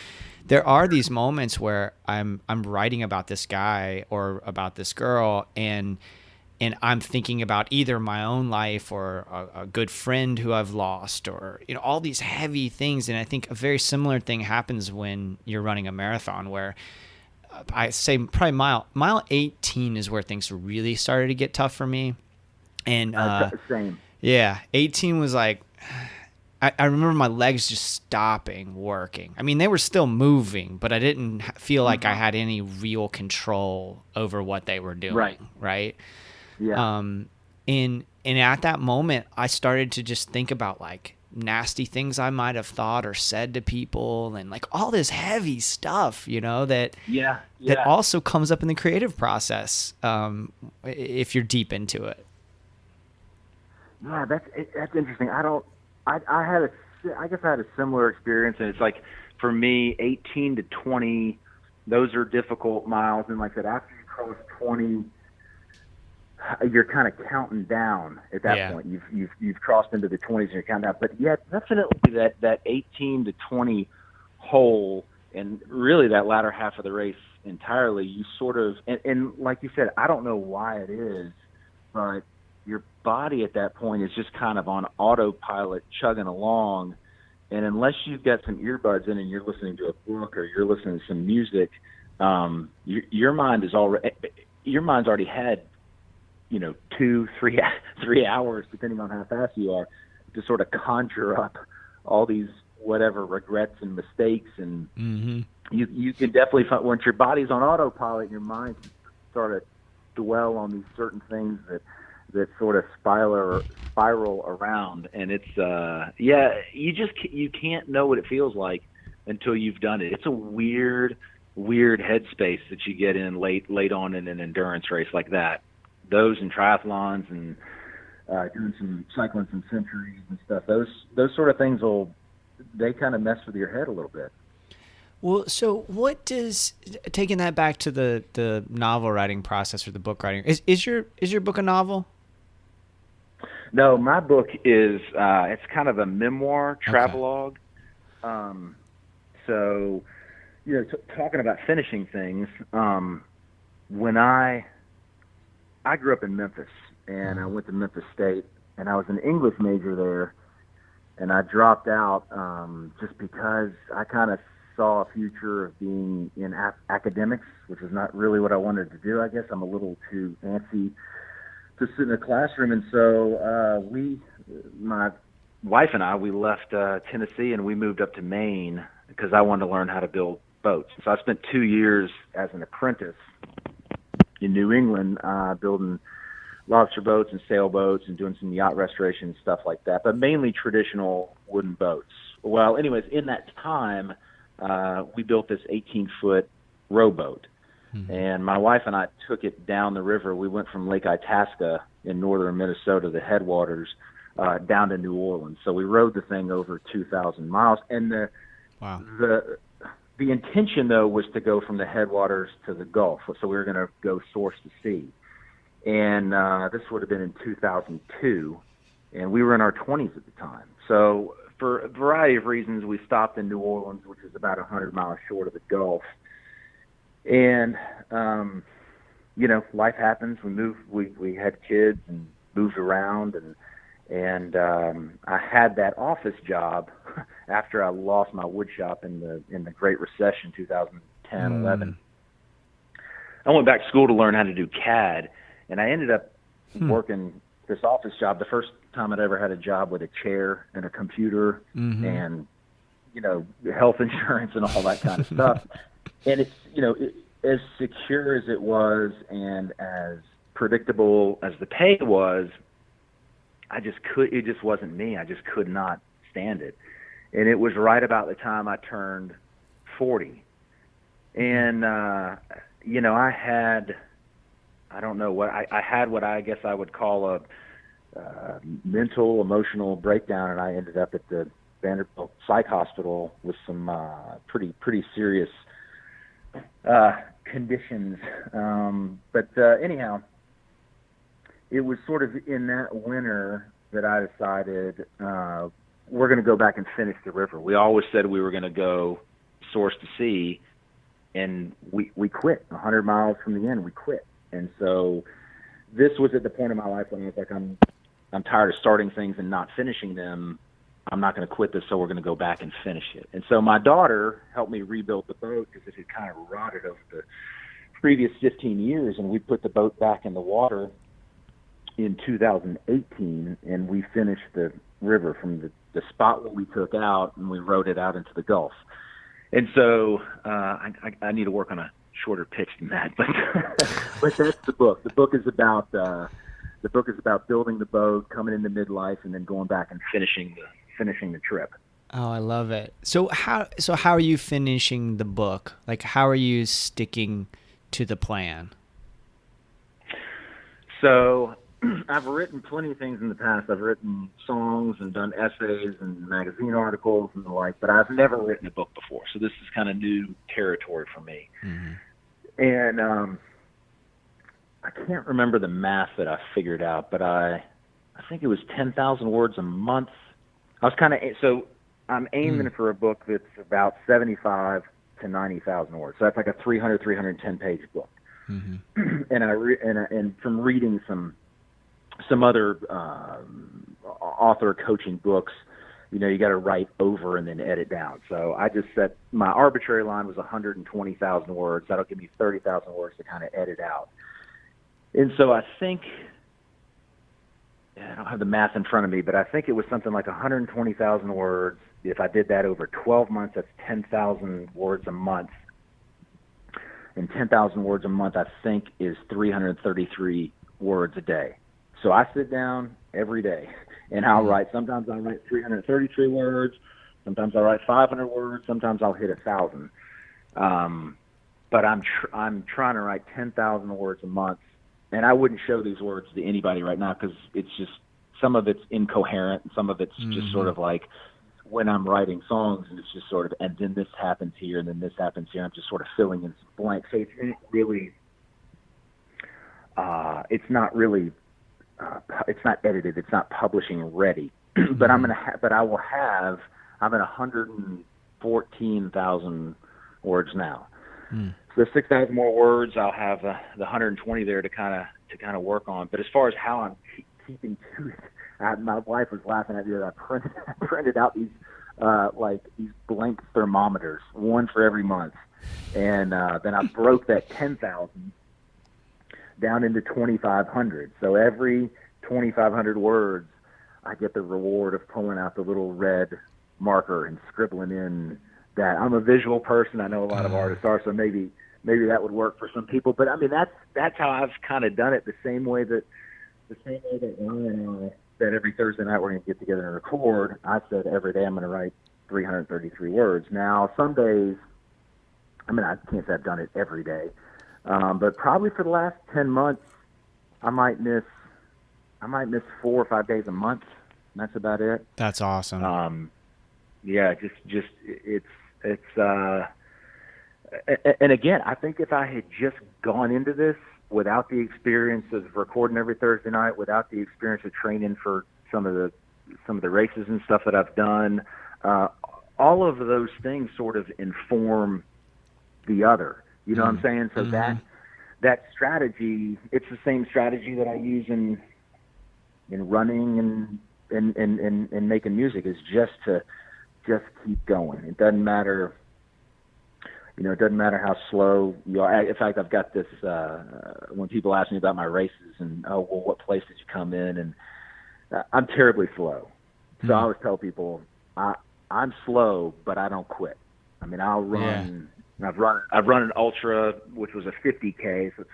there are these moments where I'm writing about this guy or about this girl, and I'm thinking about either my own life or a good friend who I've lost, or all these heavy things. And I think a very similar thing happens when you're running a marathon, where I say probably mile 18 is where things really started to get tough for me. And same. Yeah, 18 was like, I remember my legs just stopping working. I mean, they were still moving, but I didn't feel like I had any real control over what they were doing. Right. Yeah. And at that moment, I started to just think about like nasty things I might have thought or said to people, and like all this heavy stuff, that also comes up in the creative process, if you're deep into it. Yeah, that's interesting. I guess I had a similar experience, and it's like, for me, 18 to 20, those are difficult miles, and like I said, after you cross 20, you're kind of counting down at that point. You've crossed into the 20s and you're counting down. But yeah, definitely that 18 to 20 hole, and really that latter half of the race entirely, you sort of, and like you said, I don't know why it is, but your body at that point is just kind of on autopilot, chugging along. And unless you've got some earbuds in and you're listening to a book or you're listening to some music, your mind's already had 2-3 hours, depending on how fast you are, to sort of conjure up all these whatever regrets and mistakes. And you can definitely find, once your body's on autopilot, your mind can sort of dwell on these certain things that sort of spiral around. And it's you can't know what it feels like until you've done it. It's a weird headspace that you get in late on in an endurance race like that. Those and triathlons and doing some cycling, some centuries and stuff, those sort of things they kind of mess with your head a little bit. Well, so what does, taking that back to the novel writing process or the book writing, is your book a novel? No, my book is it's kind of a memoir travelogue. So, talking about finishing things, when I grew up in Memphis, and I went to Memphis State, and I was an English major there, and I dropped out just because I kind of saw a future of being in academics, which is not really what I wanted to do. I guess I'm a little too antsy to sit in a classroom, and so my wife and I, we left Tennessee and we moved up to Maine because I wanted to learn how to build boats. So I spent 2 years as an apprentice in New England building lobster boats and sailboats and doing some yacht restoration and stuff like that, but mainly traditional wooden boats. Well, anyways, in that time, we built this 18-foot rowboat. And my wife and I took it down the river. We went from Lake Itasca in northern Minnesota, the headwaters, down to New Orleans. So we rowed the thing over 2,000 miles. And the intention, though, was to go from the headwaters to the Gulf. So we were going to go source to sea. And this would have been in 2002. And we were in our 20s at the time. So for a variety of reasons, we stopped in New Orleans, which is about 100 miles short of the Gulf. And, life happens. We moved, we had kids and moved around, and I had that office job after I lost my wood shop in the Great Recession, 2010, 11. I went back to school to learn how to do CAD, and I ended up working this office job. The first time I'd ever had a job with a chair and a computer and, health insurance and all that kind of stuff. And it's, as secure as it was and as predictable as the pay was, it just wasn't me. I just could not stand it. And it was right about the time I turned 40. And, I had what I guess I would call a mental, emotional breakdown. And I ended up at the Vanderbilt Psych Hospital with some pretty serious conditions. But anyhow, it was sort of in that winter that I decided we're going to go back and finish the river. We always said we were going to go source to sea, and we quit. 100 miles from the end, we quit. And so this was at the point in my life when I was like, I'm tired of starting things and not finishing them. I'm not going to quit this, so we're going to go back and finish it. And so my daughter helped me rebuild the boat because it had kind of rotted over the previous 15 years, and we put the boat back in the water in 2018, and we finished the river from the spot where we took out, and we rowed it out into the Gulf. And so I need to work on a shorter pitch than that, but but that's the book. The book is about building the boat, coming into midlife, and then going back and finishing the trip. Oh, I love it. So how are you finishing the book? Like, how are you sticking to the plan? So I've written plenty of things in the past. I've written songs and done essays and magazine articles and the like, but I've never written a book before. So this is kind of new territory for me. And I can't remember the math that I figured out, but I think it was 10,000 words a month. I'm aiming for a book that's about 75 to 90,000 words. So that's like a 310 page book. And from reading some other author coaching books, you got to write over and then edit down. So I just set my arbitrary line was 120,000 words. That'll give me 30,000 words to kind of edit out. And so I think, I don't have the math in front of me, but I think it was something like 120,000 words. If I did that over 12 months, that's 10,000 words a month. And 10,000 words a month, I think, is 333 words a day. So I sit down every day, and I'll write. Sometimes I write 333 words. Sometimes I write 500 words. Sometimes I'll hit 1,000. But I'm trying to write 10,000 words a month. And I wouldn't show these words to anybody right now because it's just some of it's incoherent and some of it's just sort of like when I'm writing songs and it's just sort of, and then this happens here and then this happens here. I'm just sort of filling in some blanks. So it's not really it's not edited, it's not publishing ready, but I'm at 114,000 words now. So 6,000 more words. I'll have the 120 there to kind of work on. But as far as how I'm keeping to it, my wife was laughing at me that I printed out these these blank thermometers, one for every month, and then I broke that 10,000 down into 2,500. So every 2,500 words, I get the reward of pulling out the little red marker and scribbling in that. I'm a visual person. I know a lot of artists are, so maybe that would work for some people. But I mean, that's how I've kind of done it. The same way that Earle and I said every Thursday night we're going to get together and record. I said every day I'm going to write 333 words. Now, some days, I mean, I can't say I've done it every day, but probably for the last 10 months, I might miss 4 or 5 days a month. And that's about it. That's awesome. Yeah, just and again, I think if I had just gone into this without the experience of recording every Thursday night, without the experience of training for some of the races and stuff that I've done, all of those things sort of inform the other. You know what I'm saying? So that strategy, it's the same strategy that I use in running and making music, is just to keep going. It doesn't matter. You know, it doesn't matter how slow you are. In fact, I've got this, when people ask me about my races and, what place did you come in? And I'm terribly slow. So I always tell people, I'm slow, but I don't quit. I mean, I'll run. Yeah. I've run an ultra, which was a 50K, so it's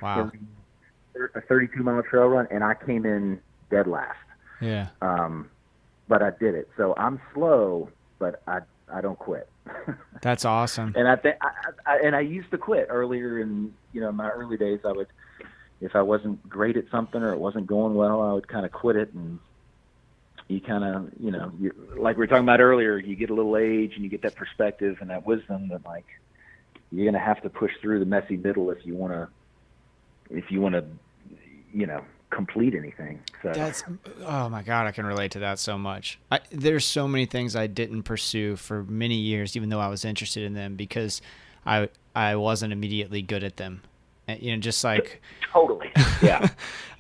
a 32-mile trail run, and I came in dead last. Yeah. But I did it. So I'm slow, but I don't quit. That's awesome. And I used to quit earlier in my early days. I would, if I wasn't great at something or it wasn't going well, I would kind of quit it. And you kind of like we were talking about earlier, you get a little age and you get that perspective and that wisdom that like you're gonna have to push through the messy middle if you want to complete anything. So oh my God, I can relate to that so much. There's so many things I didn't pursue for many years, even though I was interested in them, because I wasn't immediately good at them. And, just like totally, yeah.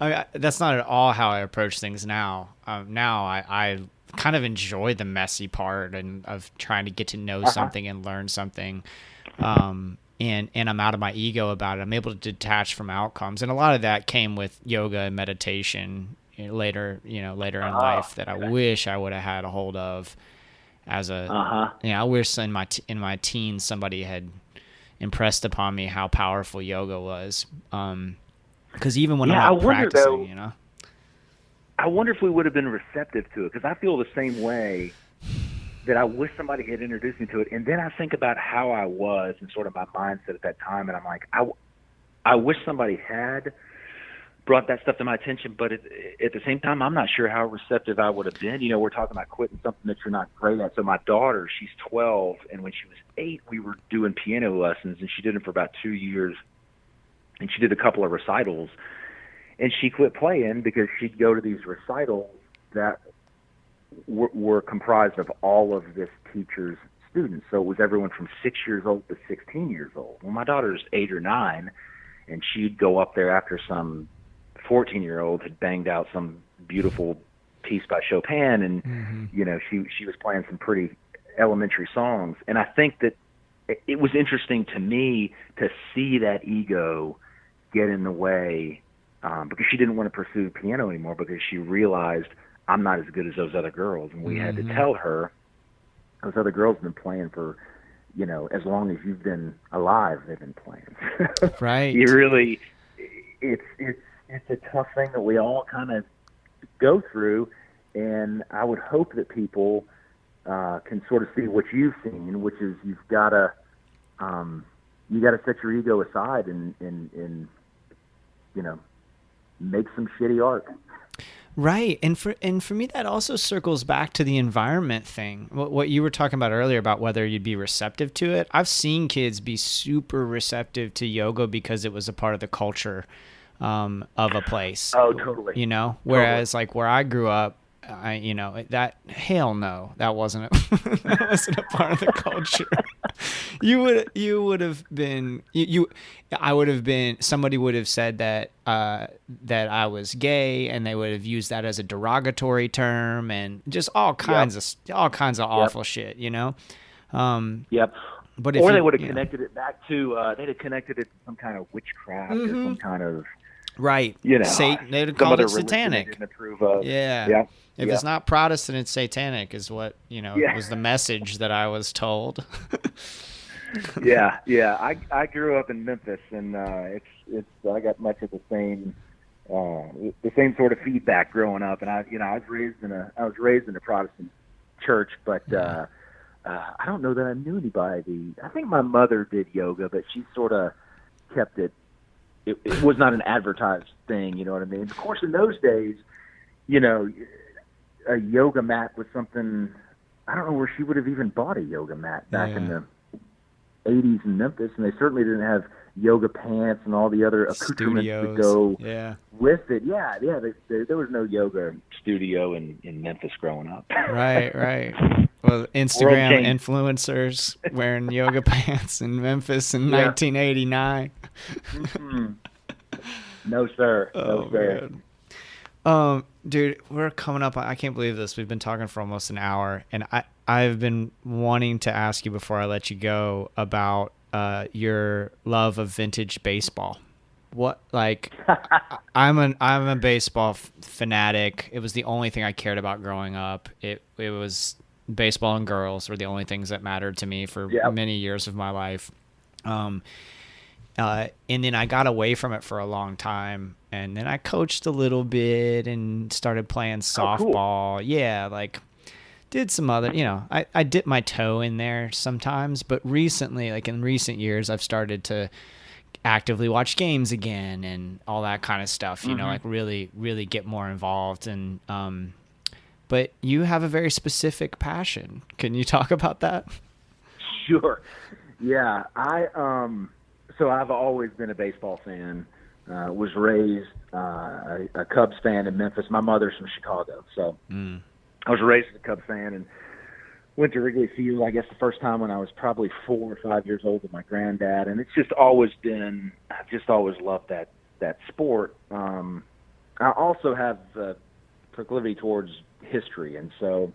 I mean, that's not at all how I approach things now. Now I kind of enjoy the messy part and of trying to get to know something and learn something. And I'm out of my ego about it. I'm able to detach from outcomes. And a lot of that came with yoga and meditation later in life that I wish I would have had a hold of as a, I wish in my teens somebody had impressed upon me how powerful yoga was. Cause even when I'm not practicing, I wonder if we would have been receptive to it. Cause I feel the same way. That I wish somebody had introduced me to it. And then I think about how I was and sort of my mindset at that time. And I'm like, I wish somebody had brought that stuff to my attention. But at the same time, I'm not sure how receptive I would have been. We're talking about quitting something that you're not great at. So my daughter, she's 12. And when she was 8, we were doing piano lessons. And she did it for about 2 years. And she did a couple of recitals. And she quit playing because she'd go to these recitals that were comprised of all of this teacher's students. So it was everyone from 6 years old to 16 years old. Well, my daughter's 8 or 9, and she'd go up there after some 14-year-old had banged out some beautiful piece by Chopin, and she was playing some pretty elementary songs. And I think that it was interesting to me to see that ego get in the way because she didn't want to pursue piano anymore because she realized I'm not as good as those other girls. And we had to tell her, those other girls have been playing for, as long as you've been alive, they've been playing. Right. It's a tough thing that we all kind of go through. And I would hope that people can sort of see what you've seen, which is you've got to set your ego aside and make some shitty art. Right. And for me, that also circles back to the environment thing. What you were talking about earlier about whether you'd be receptive to it. I've seen kids be super receptive to yoga because it was a part of the culture. of a place. Oh, totally. You know, whereas like where I grew up, hell no, that wasn't that wasn't a part of the culture. You would have been I would have been, somebody would have said that that I was gay, and they would have used that as a derogatory term, and just all kinds of awful shit, you know. Yep. But or they would have connected it back to they'd have connected it to some kind of witchcraft or some kind of right. You know, Satan. They'd have called it satanic. Didn't approve of. Yeah. If it's not Protestant, it's satanic, is what, was the message that I was told. Yeah. I grew up in Memphis, and it's I got much of the same sort of feedback growing up, and I was raised in a Protestant church, but I don't know that I knew anybody. I think my mother did yoga, but she sort of kept it. It was not an advertised thing, you know what I mean? Of course, in those days, a yoga mat was something. I don't know where she would have even bought a yoga mat back in the 80s in Memphis, and they certainly didn't have yoga pants and all the other accoutrements that go with it. Yeah. There was no yoga studio in Memphis growing up. Right. Well, Instagram influencers wearing yoga pants in Memphis in 1989. Mm-hmm. No, sir. No, sir. Man. Dude, we're coming up. I can't believe this. We've been talking for almost an hour, and I've been wanting to ask you before I let you go about your love of vintage baseball. What, like, I'm a baseball fanatic. It was the only thing I cared about growing up. It was baseball and girls were the only things that mattered to me for many years of my life. And then I got away from it for a long time, and then I coached a little bit and started playing softball. Cool. Yeah, like did some other, I dip my toe in there sometimes, but recently, like in recent years, I've started to actively watch games again and all that kind of stuff, like really, really get more involved. And, but you have a very specific passion. Can you talk about that? Sure. Yeah. So I've always been a baseball fan. Was raised a Cubs fan in Memphis. My mother's from Chicago, so I was raised a Cubs fan and went to Wrigley Field, I guess, the first time when I was probably 4 or 5 years old with my granddad. And it's just always been, I've just always loved that sport. I also have a proclivity towards history, and so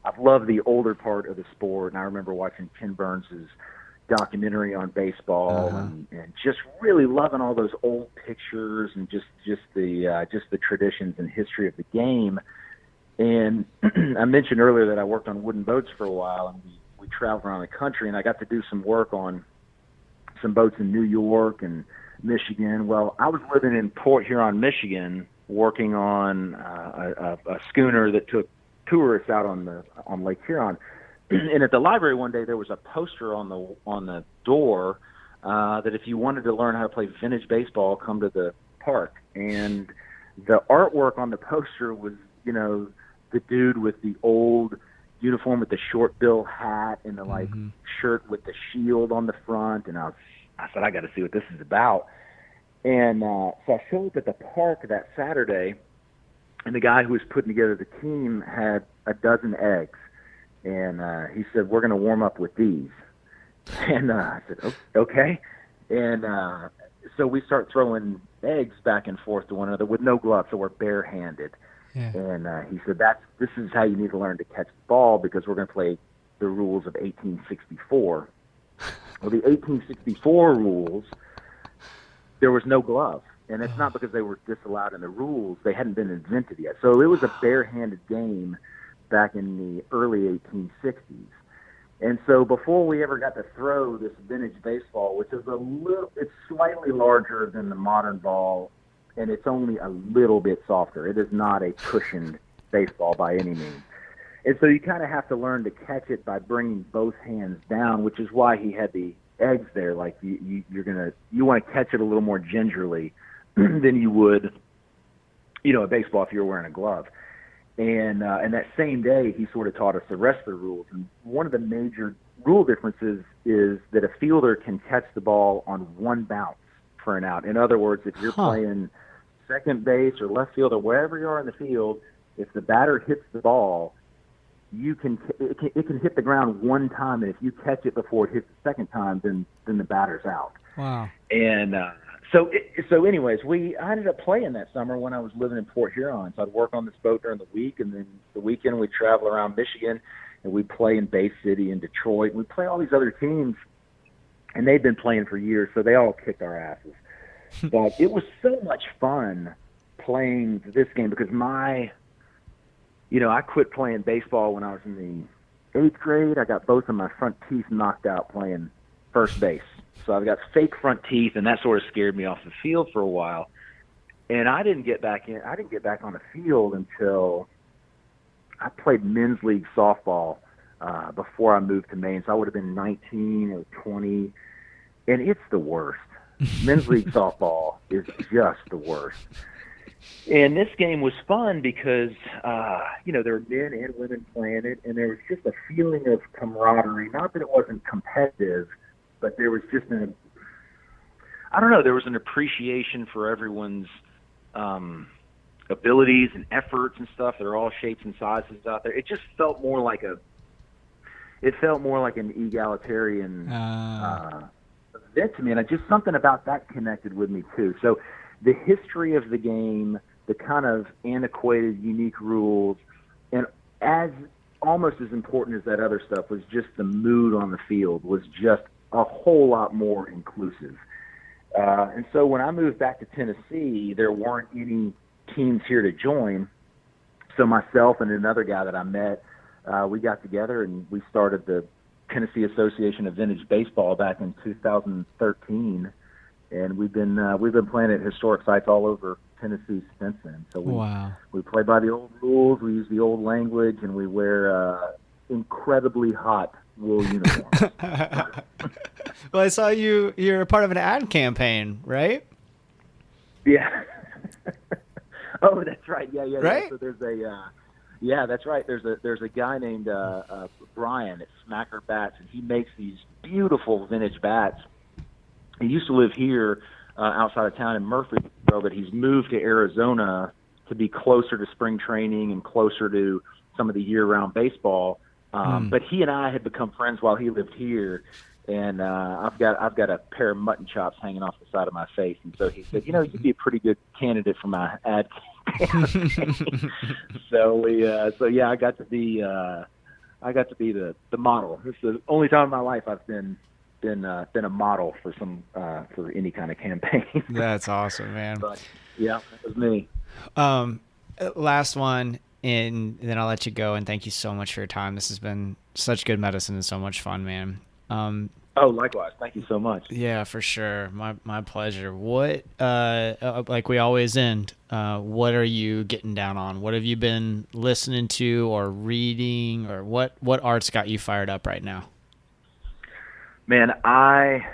I've loved the older part of the sport. And I remember watching Ken Burns's documentary on baseball and just really loving all those old pictures and just the traditions and history of the game. And I mentioned earlier that I worked on wooden boats for a while, and we traveled around the country, and I got to do some work on some boats in New York and Michigan. Well, I was living in Port Huron, Michigan, working on a schooner that took tourists out on Lake Huron. And at the library one day, there was a poster on the door that if you wanted to learn how to play vintage baseball, come to the park. And the artwork on the poster was, the dude with the old uniform with the short bill hat and the shirt with the shield on the front. And I said, I got to see what this is about. And so I showed up at the park that Saturday, and the guy who was putting together the team had a dozen eggs. And he said, we're going to warm up with these. And I said, okay. And so we start throwing eggs back and forth to one another with no gloves, so we're barehanded. Yeah. And he said, this is how you need to learn to catch the ball, because we're going to play the rules of 1864. Well, the 1864 rules, there was no glove. And it's not because they were disallowed in the rules. They hadn't been invented yet. So it was a barehanded game back in the early 1860s. And so before we ever got to throw this vintage baseball, which is it's slightly larger than the modern ball, and it's only a little bit softer. It is not a cushioned baseball by any means. And so you kind of have to learn to catch it by bringing both hands down, which is why he had the eggs there. Like you want to catch it a little more gingerly than you would, a baseball if you were wearing a glove. And that same day, he sort of taught us the rest of the rules. And one of the major rule differences is that a fielder can catch the ball on one bounce for an out. In other words, if you're playing second base or left field or wherever you are in the field, if the batter hits the ball, it can hit the ground one time, and if you catch it before it hits the second time, then the batter's out. Wow. And so anyways, I ended up playing that summer when I was living in Port Huron. So I'd work on this boat during the week, and then the weekend we'd travel around Michigan, and we'd play in Bay City and Detroit. And we'd play all these other teams, and they'd been playing for years, so they all kicked our asses. But it was so much fun playing this game because I quit playing baseball when I was in the 8th grade. I got both of my front teeth knocked out playing first base. So I've got fake front teeth, and that sort of scared me off the field for a while. And I didn't get back on the field until I played men's league softball before I moved to Maine. So I would have been 19 or 20, and it's the worst. Men's league softball is just the worst. And this game was fun because, there were men and women playing it, and there was just a feeling of camaraderie. Not that it wasn't competitive, but there was just there was an appreciation for everyone's abilities and efforts and stuff. They're all shapes and sizes out there. It just felt more like an egalitarian event to me, and just something about that connected with me too. So the history of the game, the kind of antiquated, unique rules, and almost as important as that other stuff was just the mood on the field was just a whole lot more inclusive. And so when I moved back to Tennessee, there weren't any teams here to join. So myself and another guy that I met, we got together and we started the Tennessee Association of Vintage Baseball back in 2013, and we've been playing at historic sites all over Tennessee since then. So we play by the old rules, we use the old language, and we wear incredibly hot wool uniforms. Well, I saw you're a part of an ad campaign, right? Yeah. Oh, that's right. Yeah. Right? So there's that's right. There's a guy named Brian at Smacker Bats, and he makes these beautiful vintage bats. He used to live here outside of town in Murfreesboro, but he's moved to Arizona to be closer to spring training and closer to some of the year-round baseball. But he and I had become friends while he lived here, and I've got a pair of mutton chops hanging off the side of my face, and so he said, you'd be a pretty good candidate for my ad campaign. So I got to be the model. This is the only time in my life I've been a model for any kind of campaign. That's awesome, man. But yeah, that was me. Last one, and then I'll let you go. And thank you so much for your time. This has been such good medicine and so much fun, man. Likewise. Thank you so much. Yeah, for sure. My pleasure. What, like we always end, what are you getting down on? What have you been listening to or reading, or what art's got you fired up right now? Man, I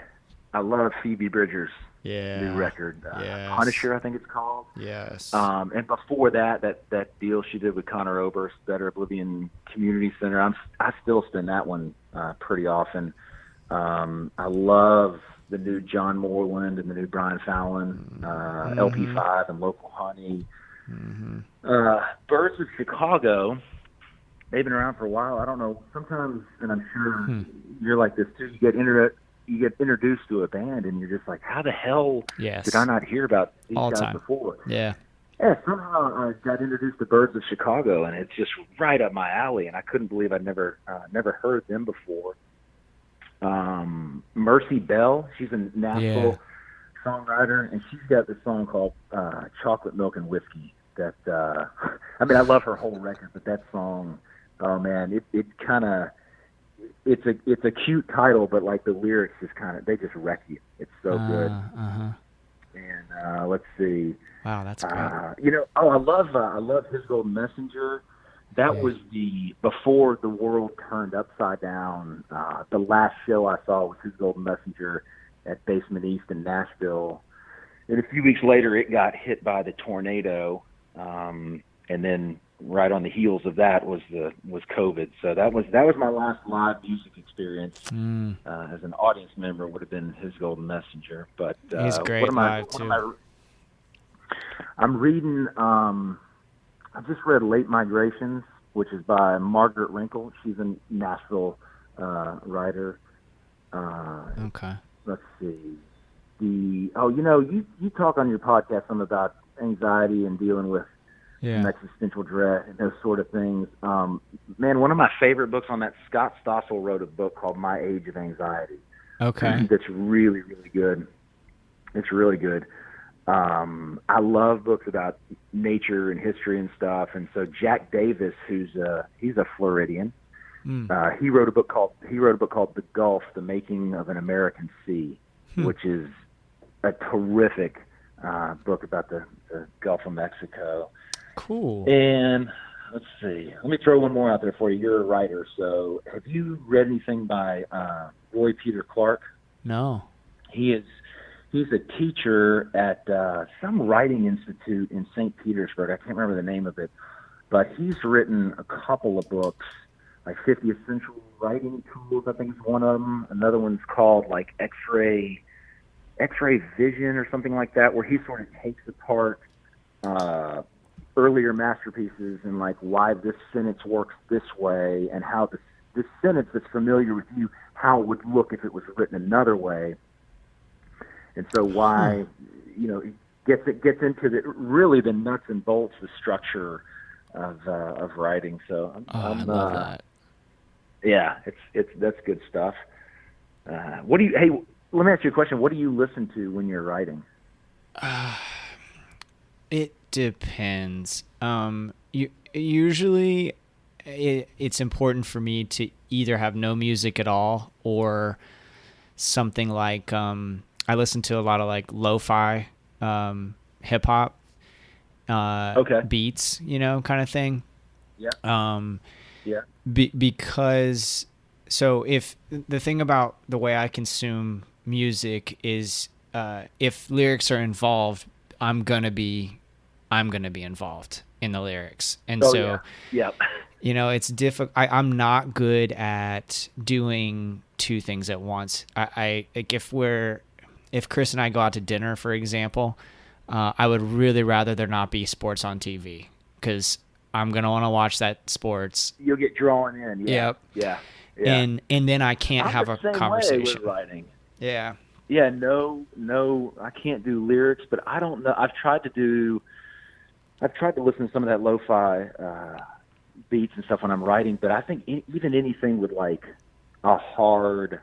love Phoebe Bridgers' Yeah. new record, Yes. Punisher, I think it's called. Yes. And before that deal she did with Conor Oberst, Better Oblivion Community Center, I still spin that one pretty often. I love the new John Moreland and the new Brian Fallon, LP5 and Local Honey. Birds of Chicago, they've been around for a while. I don't know, sometimes, and I'm sure you're like this too, you get introduced to a band and you're just like, how the hell did I not hear about these guys before? Yeah. Yeah, somehow I got introduced to Birds of Chicago, and it's just right up my alley, and I couldn't believe I'd never heard them before. Mercy Bell, she's a Nashville songwriter, and she's got this song called Chocolate Milk and Whiskey that I love her whole record, but that song, oh man, it's a cute title, but like the lyrics just they just wreck you. It's so good. And let's see. Wow, that's great. I love His Golden Messenger. That was before the world turned upside down. The last show I saw was His Golden Messenger at Basement East in Nashville. And a few weeks later, it got hit by the tornado. And then right on the heels of that was COVID. So that was my last live music experience experience as an audience member would have been his Golden Messenger. But he's great live too. I'm reading. I just read Late Migrations, which is by Margaret Wrinkle. She's a Nashville writer. Okay. Let's see. You talk on your podcast some about anxiety and dealing with some existential dread and those sort of things. Man, one of my favorite books on that, Scott Stossel wrote a book called My Age of Anxiety. Okay. That's really, really good. It's really good. I love books about nature and history and stuff. And so Jack Davis, he's a Floridian. He wrote a book called The Gulf: The Making of an American Sea, which is a terrific book about the Gulf of Mexico. Cool. And let's see. Let me throw one more out there for you. You're a writer, so have you read anything by Roy Peter Clark? No. He's a teacher at some writing institute in St. Petersburg. I can't remember the name of it, but he's written a couple of books, like 50 Essential Writing Tools, I think is one of them. Another one's called like X-ray Vision or something like that, where he sort of takes apart earlier masterpieces and like why this sentence works this way and how this sentence that's familiar with you, how it would look if it was written another way. And so why, it gets into the nuts and bolts, the structure of writing. So I love that. Yeah, that's good stuff. Let me ask you a question. What do you listen to when you're writing? It depends. Usually it's important for me to either have no music at all or something like, I listen to a lot of like lo-fi, hip hop, beats, kind of thing. Yeah. Because if the thing about the way I consume music is, if lyrics are involved, I'm gonna be involved in the lyrics, and it's difficult. I'm not good at doing two things at once. I like if Chris and I go out to dinner, for example, I would really rather there not be sports on TV because I'm gonna want to watch that sports. You'll get drawn in. Yeah. Yep. Yeah. And then I can't have a conversation. Way with writing. Yeah. Yeah. No, I can't do lyrics, but I don't know. I've tried to listen to some of that lo-fi beats and stuff when I'm writing, but I think even anything with like a hard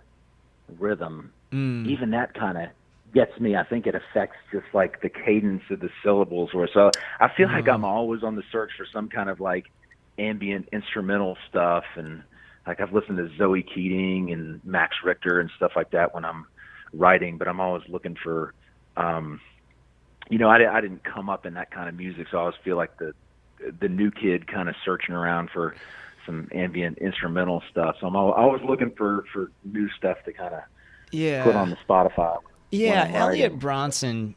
rhythm, even that kind of gets me. I think it affects just like the cadence of the syllables. So I feel like I'm always on the search for some kind of like ambient instrumental stuff, and like I've listened to Zoe Keating and Max Richter and stuff like that when I'm writing, but I'm always looking for I didn't come up in that kind of music, so I always feel like the new kid kind of searching around for some ambient instrumental stuff. So I'm always looking for new stuff to kind of put on the Spotify. Yeah, Elliot Bronson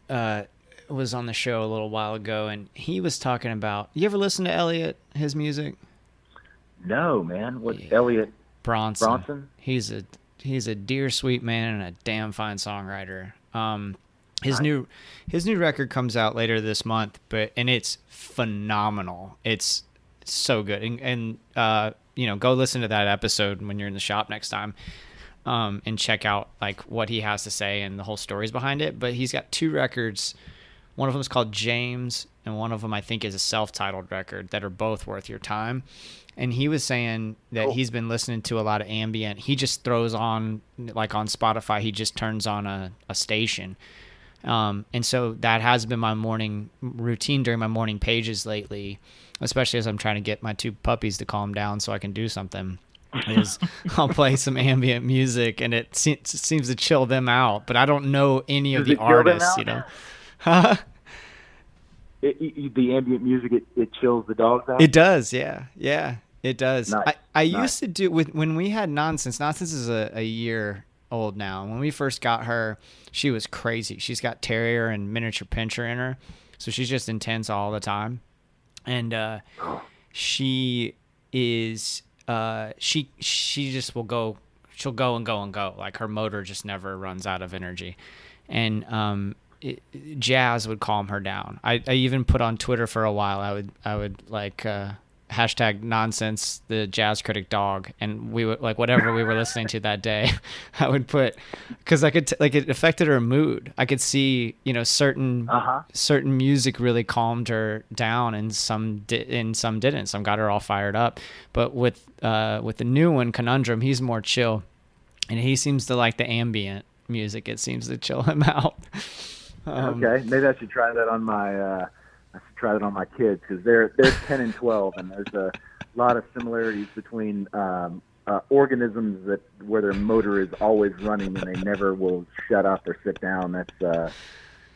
was on the show a little while ago, and he was talking about. You ever listen to Elliot, his music? No, man. What Elliot Bronson? He's a dear sweet man and a damn fine songwriter. His new record comes out later this month, and it's phenomenal. It's so good, and go listen to that episode when you're in the shop next time. And check out like what he has to say and the whole stories behind it. But he's got two records. One of them is called James, and one of them I think is a self-titled record that are both worth your time. And he was saying that he's been listening to a lot of ambient. He just throws on, like on Spotify, he just turns on a station. And so that has been my morning routine during my morning pages lately, especially as I'm trying to get my two puppies to calm down so I can do something. Is I'll play some ambient music and it seems to chill them out, but I don't know any of the artists, Huh? The ambient music, it chills the dogs out? It does, yeah, it does. Nice. I used to do when we had Nonsense. Nonsense is a year old now. When we first got her, she was crazy. She's got terrier and miniature pinscher in her, so she's just intense all the time. And she is she just will go she'll go and go and go. Like her motor just never runs out of energy. And jazz would calm her down. I even put on Twitter for a while. I would like hashtag nonsense the jazz critic dog, and we would like whatever we were listening to that day. I would put, because I could like it affected her mood. I could see certain music really calmed her down, and some didn't. Some got her all fired up. But with the new one, Conundrum, he's more chill, and he seems to like the ambient music. It seems to chill him out. Okay, maybe I should try that on my kids, because they're 10 and 12, and there's a lot of similarities between organisms where their motor is always running and they never will shut up or sit down. That's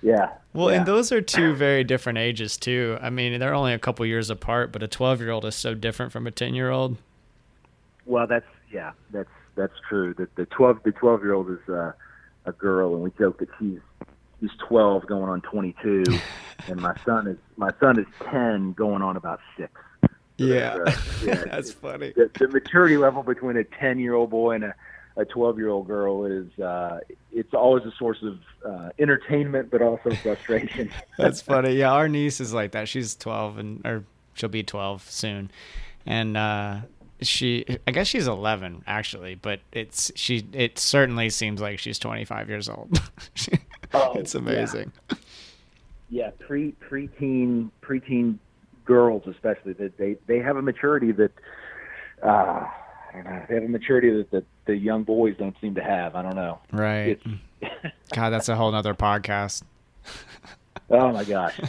and those are two very different ages too. I mean, they're only a couple years apart, but a 12-year-old is so different from a 10-year-old. Well, that's true. The 12-year-old is a girl, and we joke that she's 12 going on 22, and my son is 10 going on about 6. So that's funny. The maturity level between a 10-year-old boy and a 12-year-old girl is it's always a source of entertainment, but also frustration. That's funny. Yeah, our niece is like that. She's 12, or she'll be 12 soon, and I guess she's 11 actually, but it certainly seems like she's 25 years old. It's amazing. Yeah, preteen girls especially, that they have a maturity that I don't know. They have a maturity that the young boys don't seem to have. I don't know. Right. God, that's a whole nother podcast. Oh my gosh.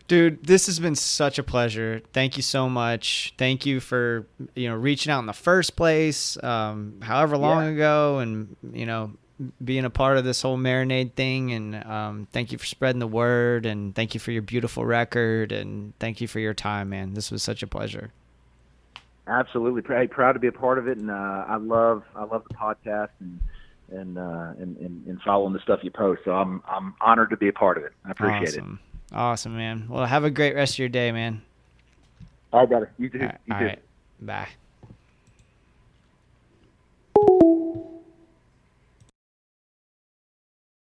Dude, this has been such a pleasure. Thank you so much. Thank you for reaching out in the first place, however long ago, and being a part of this whole Marinade thing. And thank you for spreading the word, and thank you for your beautiful record, and thank you for your time, man. This was such a pleasure. Absolutely, proud to be a part of it, and I love the podcast and following the stuff you post. So I'm honored to be a part of it. I appreciate it. Awesome, man. Well, have a great rest of your day, man. All right, brother. You too. All right. Bye.